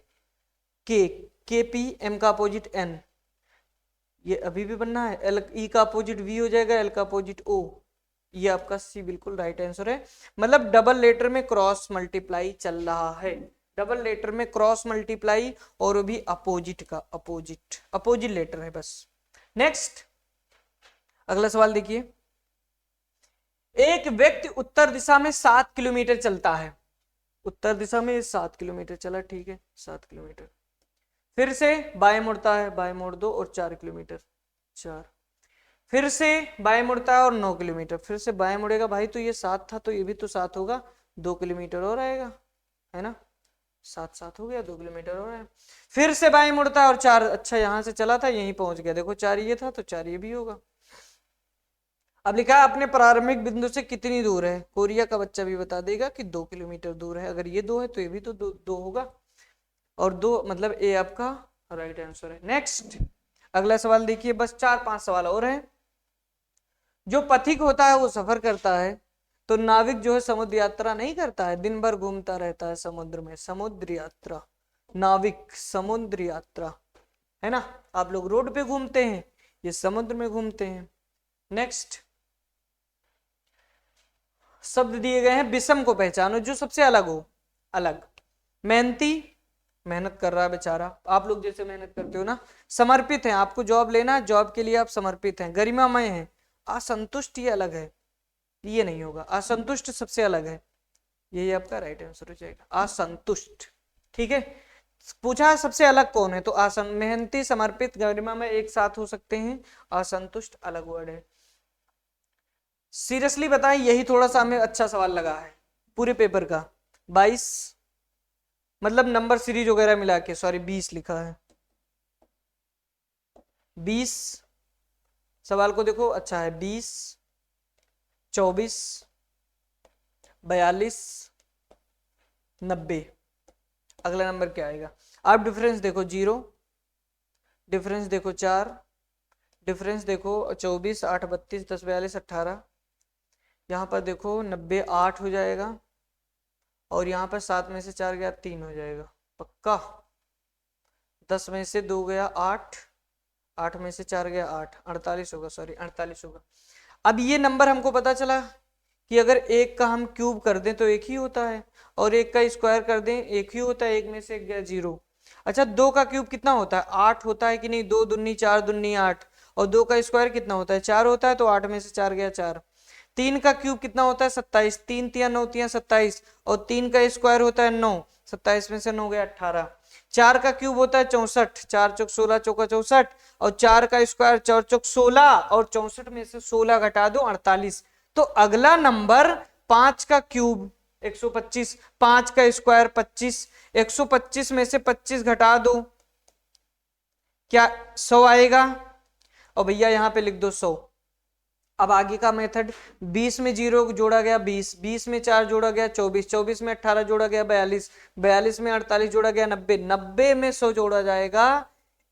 के, के पी, एम का अपोजिट एन, ये अभी भी बनना है, एल ई का अपोजिट वी हो जाएगा, एल का अपोजिट ओ, ये आपका सी बिल्कुल राइट आंसर है। मतलब डबल लेटर में क्रॉस मल्टीप्लाई चल रहा है, डबल लेटर में क्रॉस मल्टीप्लाई और वो भी अपोजिट का, अपोजिट अपोजिट लेटर है बस। नेक्स्ट अगला सवाल देखिए, एक व्यक्ति उत्तर दिशा में 7 किलोमीटर चलता है, उत्तर दिशा में 7 किलोमीटर चला, ठीक है 7 किलोमीटर, फिर से बाएं मुड़ता है, बाएं मोड़ दो और 4 किलोमीटर, 4, फिर से बाएं मुड़ता है और 9 किलोमीटर, फिर से बाएं मुड़ेगा, भाई तो ये 7 था तो ये भी तो 7 होगा, 2 किलोमीटर और आएगा, है ना, 7 7 हो गया, 2 किलोमीटर और है, फिर से बाएं मुड़ता है और 4, अच्छा यहां से चला था यहीं पहुंच गया, देखो 4 ये था तो 4 ये भी होगा। अब लिखा है अपने प्रारंभिक बिंदु से कितनी दूर है, कोरिया का बच्चा भी बता देगा कि 2 किलोमीटर दूर है, अगर ये 2 है तो ये भी तो 2 होगा, और 2 मतलब ए आपका राइट आंसर है। नेक्स्ट अगला सवाल देखिए, बस 4-5 सवाल और हैं। जो पथिक होता है वो सफर करता है, तो नाविक जो है समुद्र यात्रा नहीं करता है, दिन भर घूमता रहता है समुद्र में, समुद्र यात्रा, नाविक समुद्र यात्रा, है ना, आप लोग रोड पे घूमते हैं, ये समुद्र में घूमते हैं। नेक्स्ट शब्द दिए गए हैं, विषम को पहचानो जो सबसे अलग हो, अलग, मेहनती, मेहनत कर रहा है बेचारा, आप लोग जैसे मेहनत करते हो ना, समर्पित है, आपको जॉब लेना है, जॉब के लिए आप समर्पित हैं, गरिमामय है, असंतुष्ट ये अलग है, ये नहीं होगा, असंतुष्ट सबसे अलग है, यही आपका राइट आंसर हो जाएगा, असंतुष्ट, ठीक है। पूछा सबसे अलग कौन है, तो मेहनती, समर्पित, गरिमामय एक साथ हो सकते हैं, असंतुष्ट अलग वर्ड है। सीरियसली बताएं, यही थोड़ा सा हमें अच्छा सवाल लगा है पूरे पेपर का, 22 मतलब नंबर सीरीज वगैरह मिला के, सॉरी 20 लिखा है, 20 सवाल को देखो, अच्छा है 20, 24, 42, 90, अगला नंबर क्या आएगा? आप डिफरेंस देखो 0, डिफरेंस देखो 4, डिफरेंस देखो 24, 8 32, 10 42, 18, यहाँ पर देखो 90 8 हो जाएगा, और यहाँ पर 7 में से 4 गया 3 हो जाएगा पक्का। 10 में से 2 गया 8, 8 में से 4 गया 8, 48 होगा, सॉरी 48 होगा। अब ये नंबर हमको पता चला कि अगर एक का हम क्यूब कर दें तो एक ही होता है, और एक का स्क्वायर कर दें एक ही होता है, एक में से एक गया 0। अच्छा, 2 का क्यूब कितना होता है? 8 होता है कि नहीं? 2 दूनी 4 दूनी 8, और 2 का स्क्वायर कितना होता है? 4 होता है, तो 8 में से 4 गया 4। 3 का क्यूब कितना होता है? 27, 3 तिया 9 तिया 27, और 3 का स्क्वायर होता है 9, 27 में से 9 गया 18। 4 का क्यूब होता है 64, 4 चौक 16 चौका 64, और 4 का स्क्वायर 4 चौक 16, और 64 में से 16 घटा दो 48। तो अगला नंबर 5 का क्यूब 125, 5 का स्क्वायर 25, 125 में से 25 घटा दो, क्या 100 आएगा? और भैया यहां पे लिख दो 100। अब आगे का मेथड, 20 में 0 जोड़ा गया 20, 20 में 4 जोड़ा गया 24, 24 में 18 जोड़ा गया 42, 42 में 48 जोड़ा गया 90, 90 में 100 जोड़ा जाएगा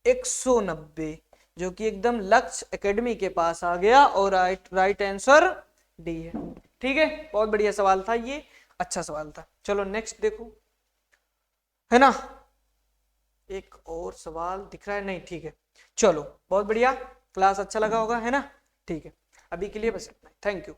190, जो कि एकदम लक्ष्य एकेडमी के पास आ गया, और राइट आंसर डी है। ठीक है, बहुत बढ़िया सवाल था ये, अच्छा सवाल था। चलो नेक्स्ट देखो, है ना? एक और सवाल दिख रहा है? नहीं, ठीक है, चलो बहुत बढ़िया, क्लास अच्छा लगा होगा, है ना? ठीक है, अभी के लिए बस इतना, थैंक यू।